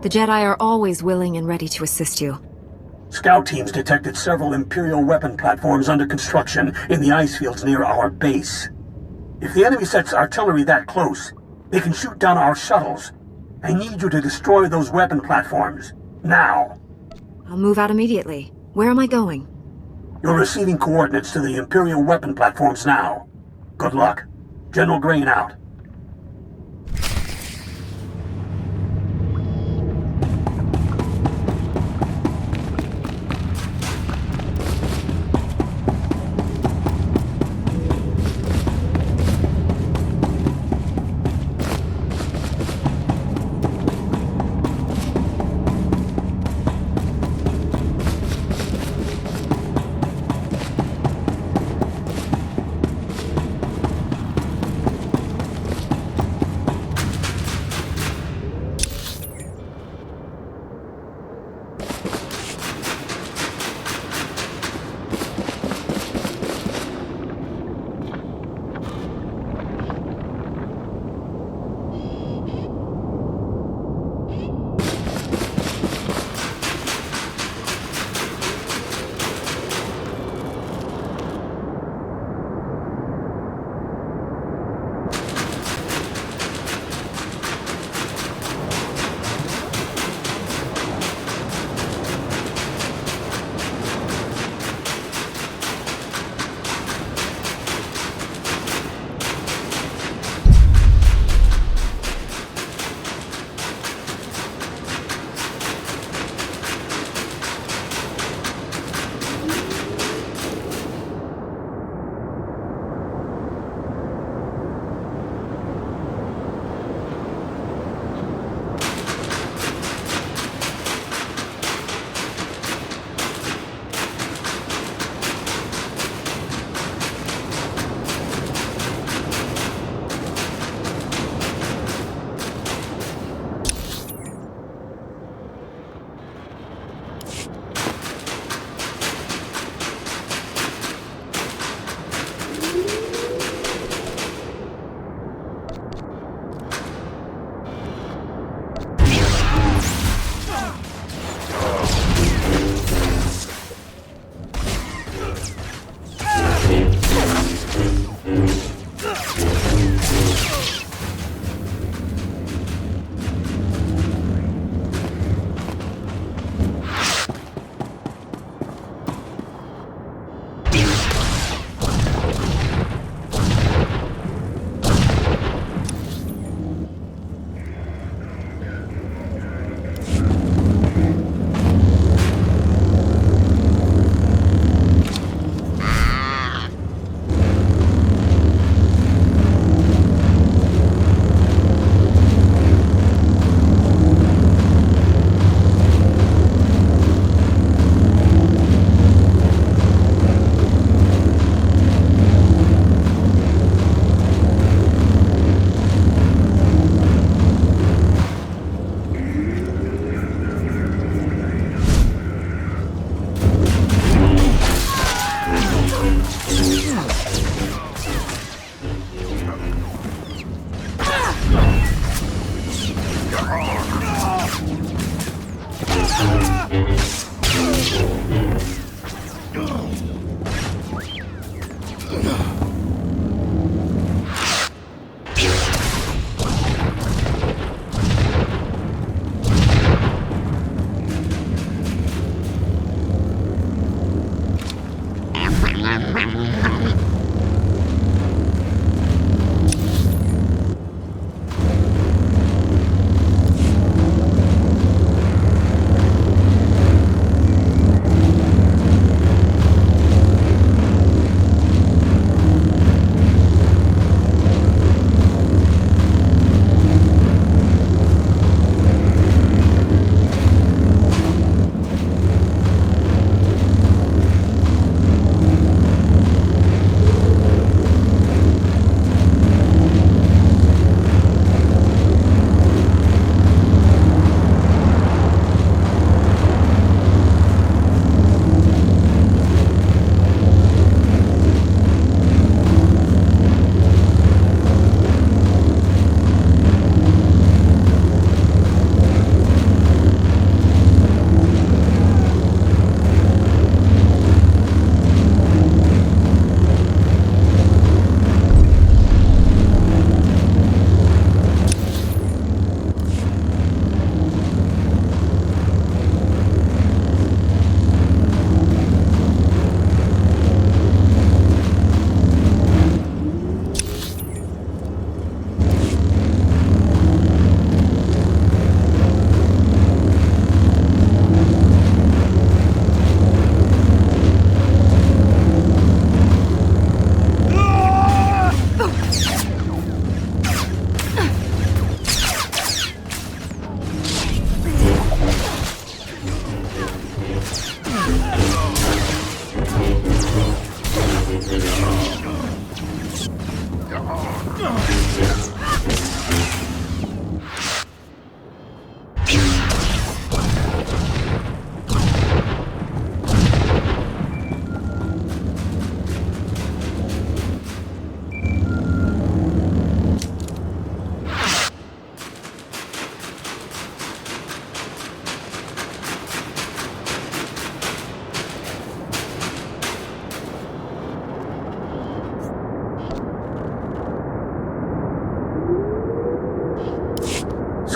The Jedi are always willing and ready to assist you. Scout teams detected several Imperial weapon platforms under construction in the ice fields near our base. If the enemy sets artillery that close, they can shoot down our shuttles. I need you to destroy those weapon platforms. Now. I'll move out immediately. Where am I going? You're receiving coordinates to the Imperial weapon platforms now. Good luck. General Grain out.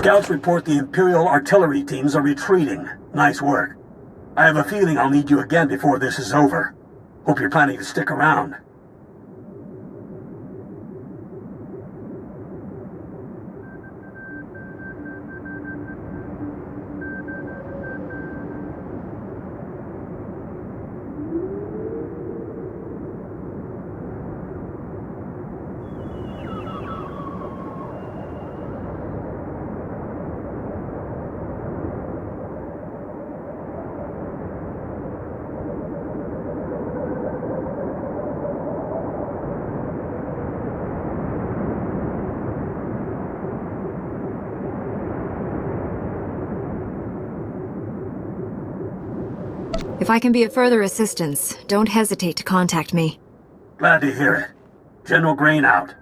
Scouts report the Imperial artillery teams are retreating. Nice work. I have a feeling I'll need you again before this is over. Hope you're planning to stick around. If I can be of further assistance, don't hesitate to contact me. Glad to hear it. General Grain out.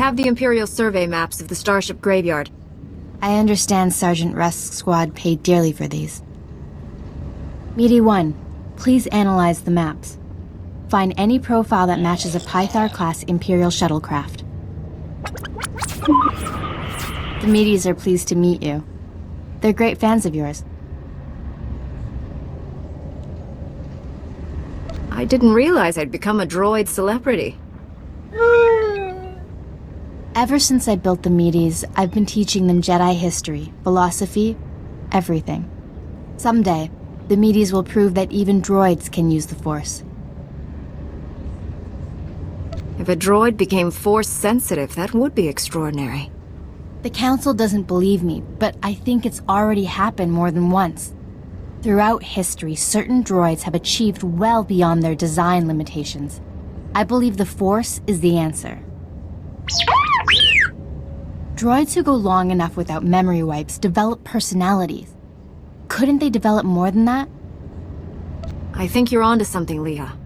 have the Imperial survey maps of the Starship Graveyard. I understand Sergeant Rusk's squad paid dearly for these. Meaty 1, please analyze the maps. Find any profile that matches a Pythar-class Imperial shuttlecraft. The Meaties are pleased to meet you. They're great fans of yours. I didn't realize I'd become a droid celebrity. Ever since I built the Meaties, I've been teaching them Jedi history, philosophy, everything. Someday, the Meaties will prove that even droids can use the Force. If a droid became Force-sensitive, that would be extraordinary. The Council doesn't believe me, but I think it's already happened more than once. Throughout history, certain droids have achieved well beyond their design limitations. I believe the Force is the answer. Droids who go long enough without memory wipes develop personalities. Couldn't they develop more than that? I think you're onto something, Leah.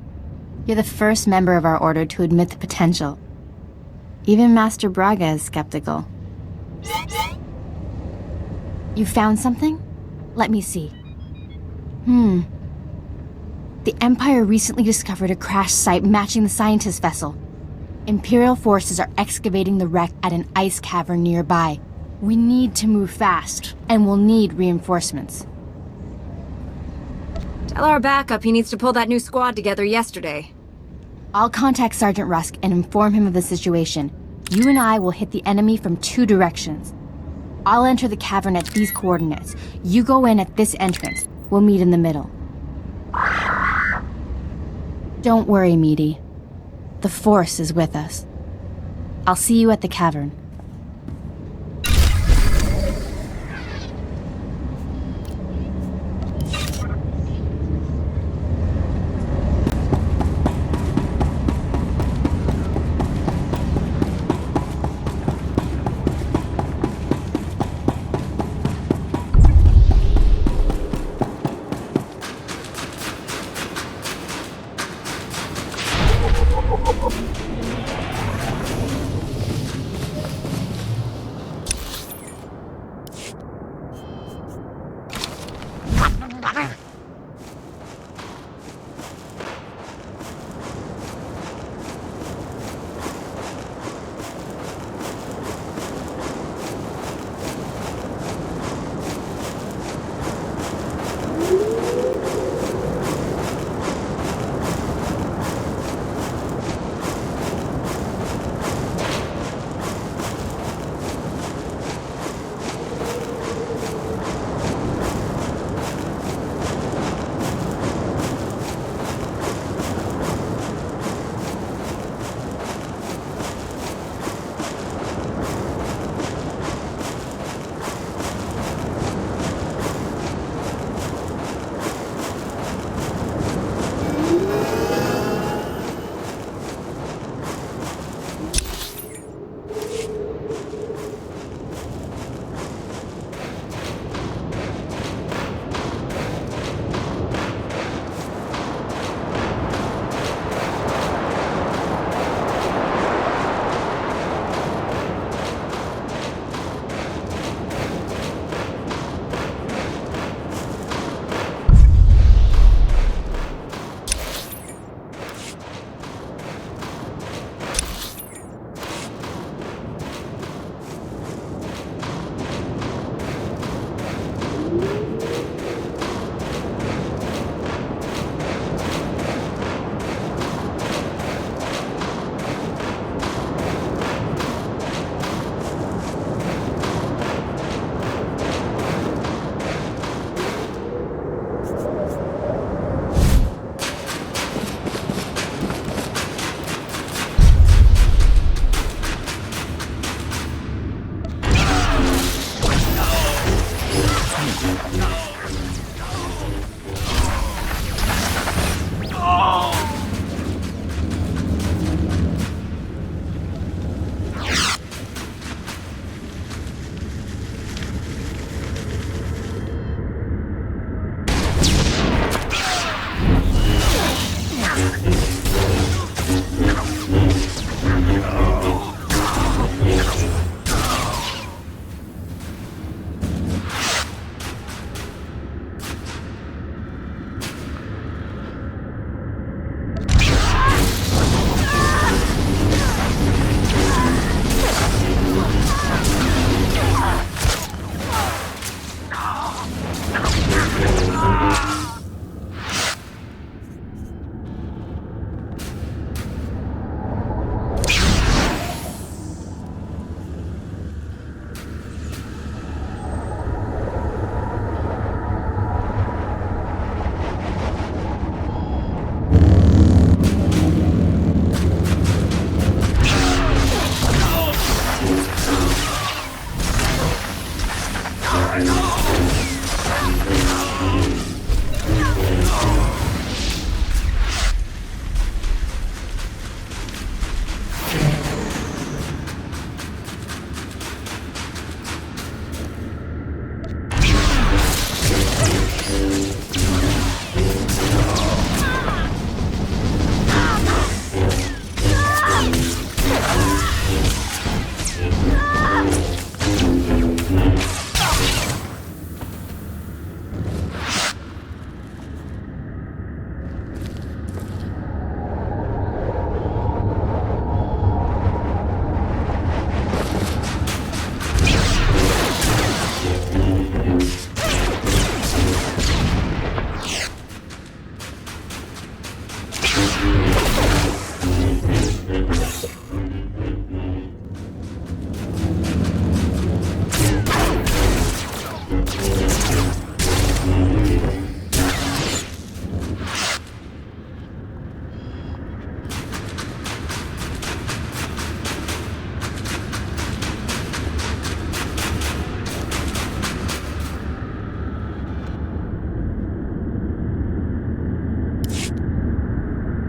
You're the first member of our order to admit the potential. Even Master Braga is skeptical. You found something? Let me see. The Empire recently discovered a crash site matching the scientist vessel. Imperial forces are excavating the wreck at an ice cavern nearby. We need to move fast, and we'll need reinforcements. Tell our backup he needs to pull that new squad together yesterday. I'll contact Sergeant Rusk and inform him of the situation. You and I will hit the enemy from 2 directions. I'll enter the cavern at these coordinates. You go in at this entrance. We'll meet in the middle. Don't worry, Meaty. The Force is with us. I'll see you at the cavern.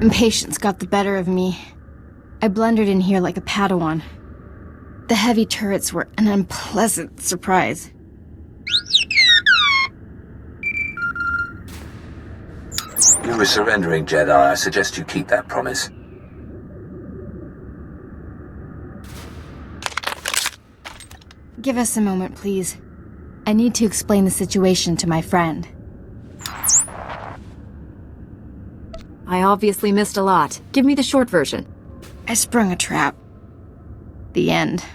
Impatience got the better of me. I blundered in here like a Padawan. The heavy turrets were an unpleasant surprise. You were surrendering, Jedi. I suggest you keep that promise. Give us a moment, please. I need to explain the situation to my friend. I obviously missed a lot. Give me the short version. I sprung a trap. The end.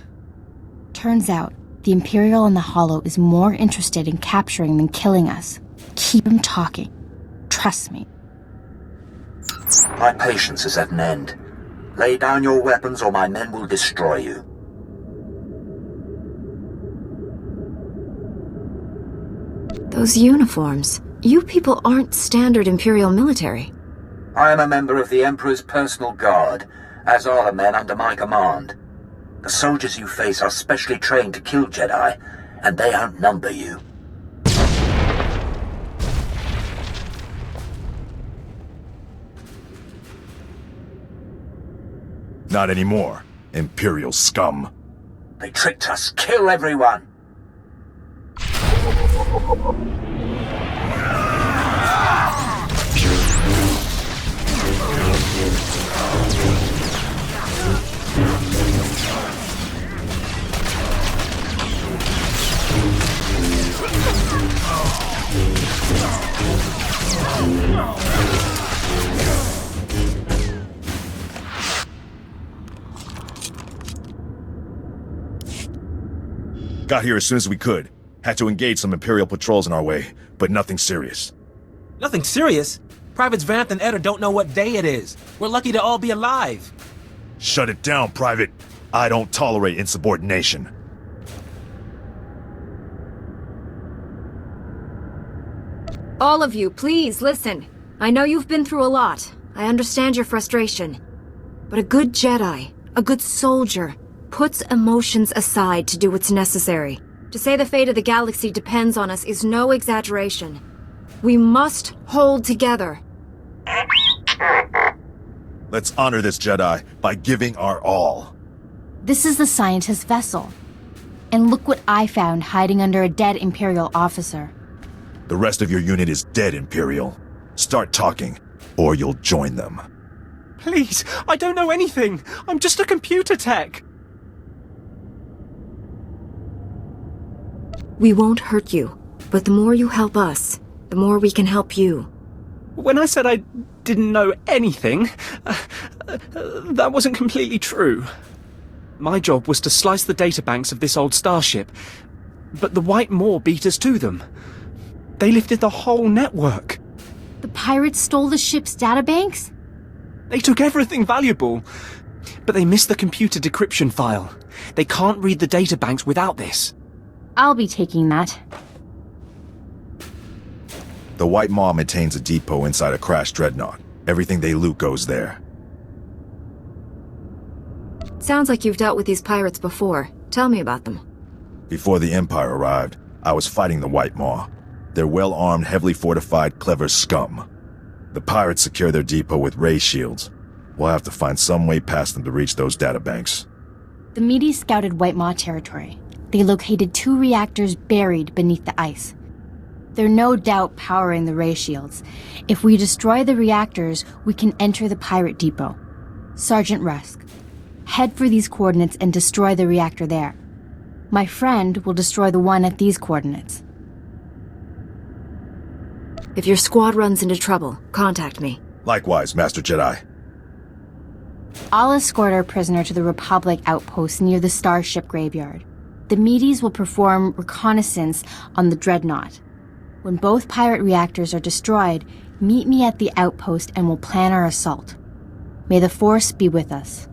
Turns out, the Imperial in the Hollow is more interested in capturing than killing us. Keep him talking. Trust me. My patience is at an end. Lay down your weapons or my men will destroy you. Those uniforms. You people aren't standard Imperial military. I am a member of the Emperor's personal guard, as are the men under my command. The soldiers you face are specially trained to kill Jedi, and they outnumber you. Not anymore, Imperial scum. They tricked us. Kill everyone! Got here as soon as we could. Had to engage some Imperial patrols in our way, but nothing serious. Nothing serious? Privates Vanth and Eder don't know what day it is. We're lucky to all be alive. Shut it down, Private. I don't tolerate insubordination. All of you, please listen. I know you've been through a lot. I understand your frustration. But a good Jedi, a good soldier, puts emotions aside to do what's necessary. To say the fate of the galaxy depends on us is no exaggeration. We must hold together. Let's honor this Jedi by giving our all. This is the scientist's vessel. And look what I found hiding under a dead Imperial officer. The rest of your unit is dead, Imperial. Start talking, or you'll join them. Please, I don't know anything. I'm just a computer tech. We won't hurt you, but the more you help us, the more we can help you. When I said I didn't know anything, that wasn't completely true. My job was to slice the databanks of this old starship, but the White Maw beat us to them. They lifted the whole network. The pirates stole the ship's databanks? They took everything valuable, but they missed the computer decryption file. They can't read the databanks without this. I'll be taking that. The White Maw maintains a depot inside a crashed dreadnought. Everything they loot goes there. Sounds like you've dealt with these pirates before. Tell me about them. Before the Empire arrived, I was fighting the White Maw. They're well-armed, heavily fortified, clever scum. The pirates secure their depot with ray shields. We'll have to find some way past them to reach those databanks. The Medes scouted White Maw territory. They located 2 reactors buried beneath the ice. They're no doubt powering the ray shields. If we destroy the reactors, we can enter the pirate depot. Sergeant Rusk, head for these coordinates and destroy the reactor there. My friend will destroy the one at these coordinates. If your squad runs into trouble, contact me. Likewise, Master Jedi. I'll escort our prisoner to the Republic outpost near the Starship Graveyard. The Medes will perform reconnaissance on the Dreadnought. When both pirate reactors are destroyed, meet me at the outpost and we'll plan our assault. May the Force be with us.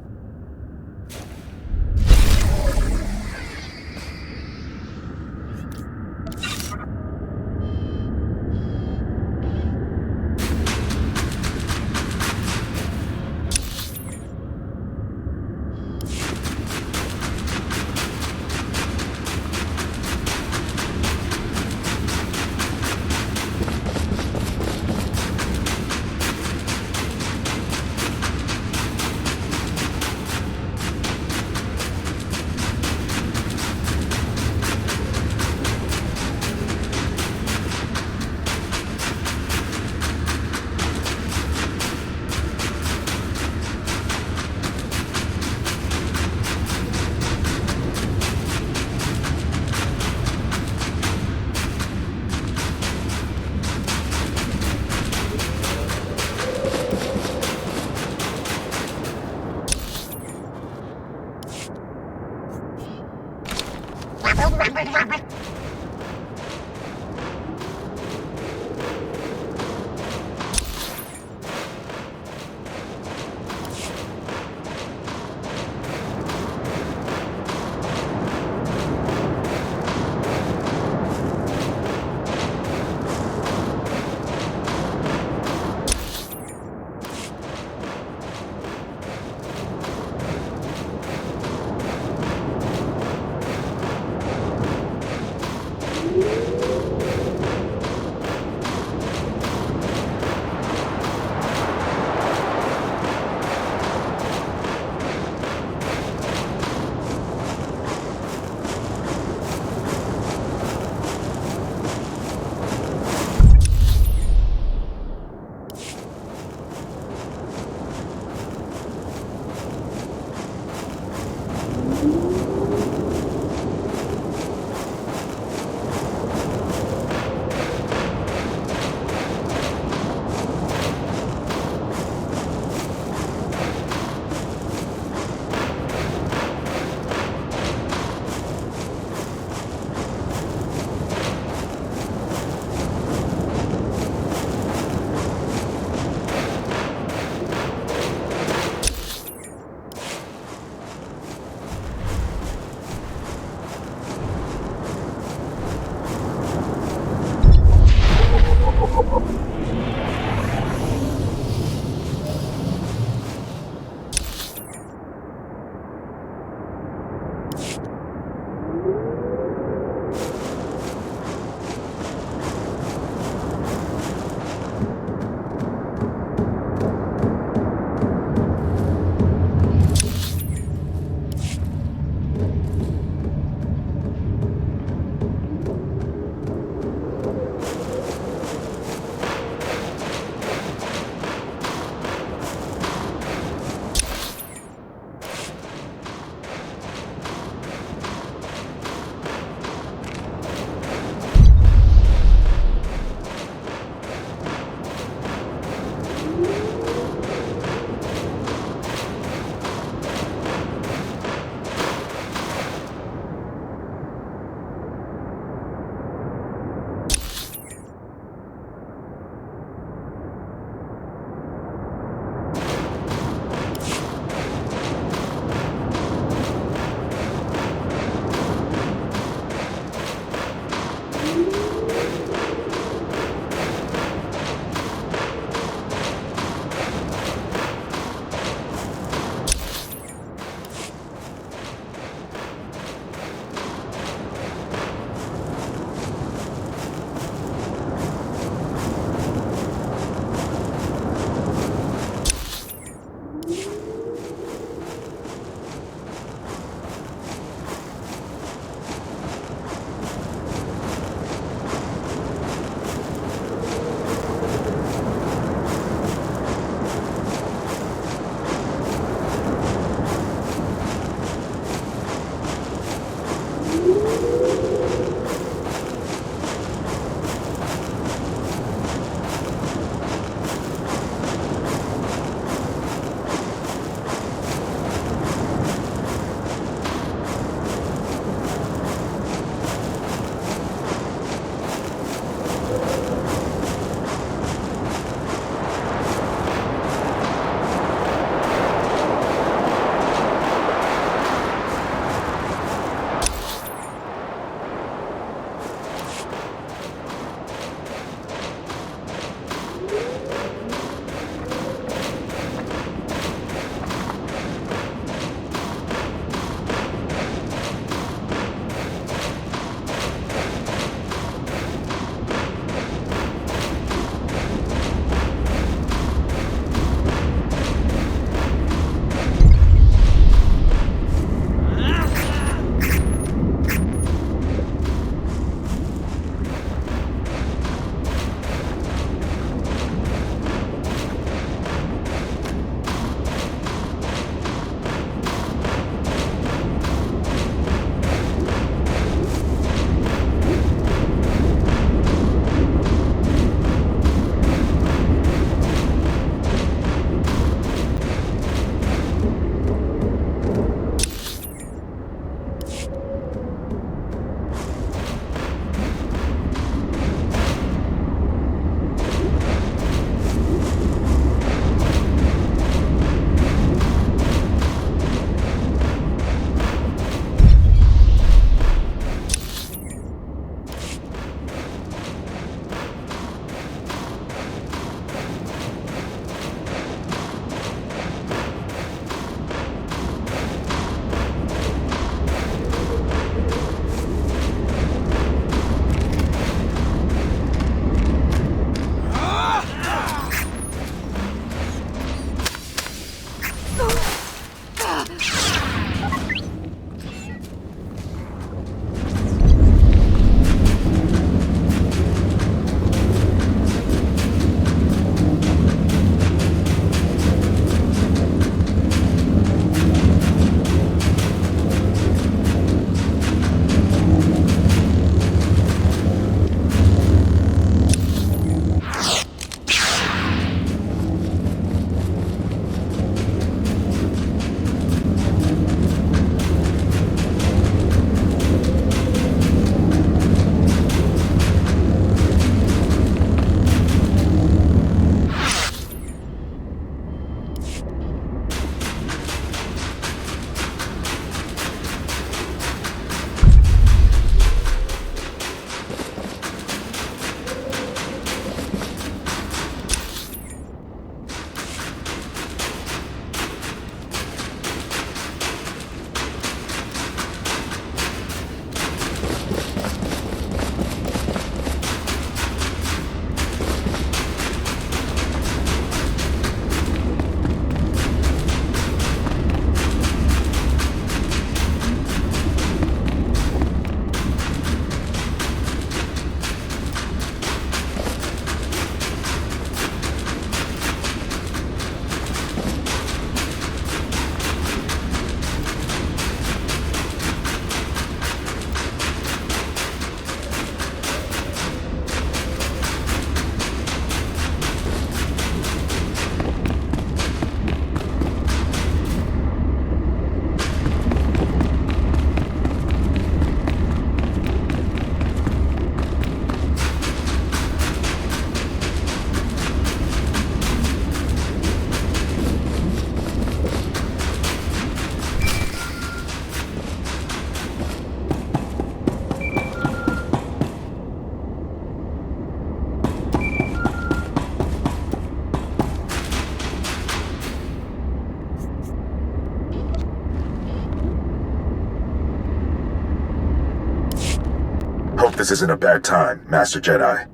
this isn't a bad time, Master Jedi.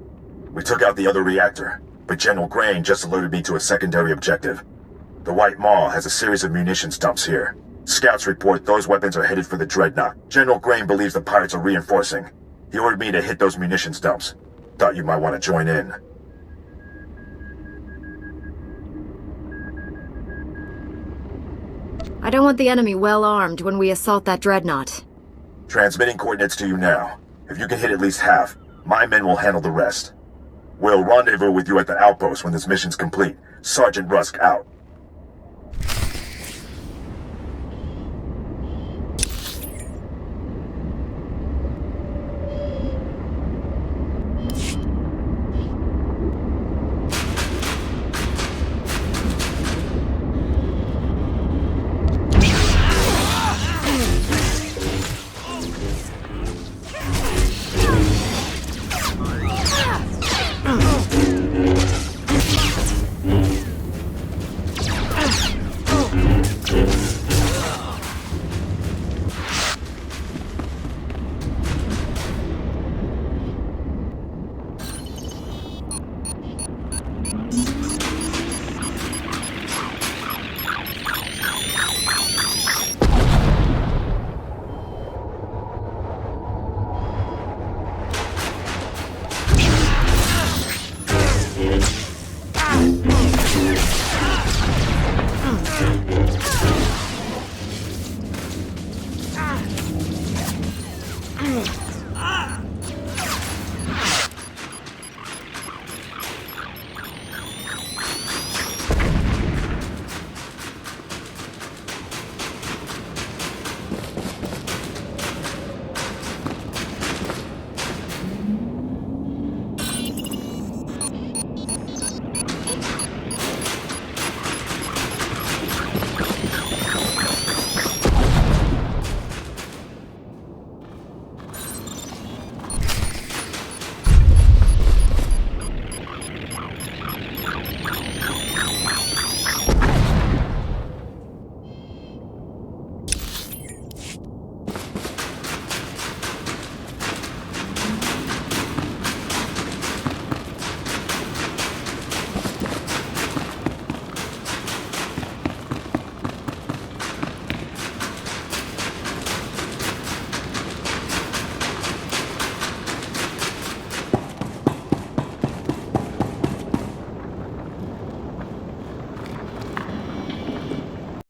We took out the other reactor, but General Grain just alerted me to a secondary objective. The White Maw has a series of munitions dumps here. Scouts report those weapons are headed for the Dreadnought. General Grain believes the pirates are reinforcing. He ordered me to hit those munitions dumps. Thought you might want to join in. I don't want the enemy well armed when we assault that Dreadnought. Transmitting coordinates to you now. If you can hit at least half, my men will handle the rest. We'll rendezvous with you at the outpost when this mission's complete. Sergeant Rusk out.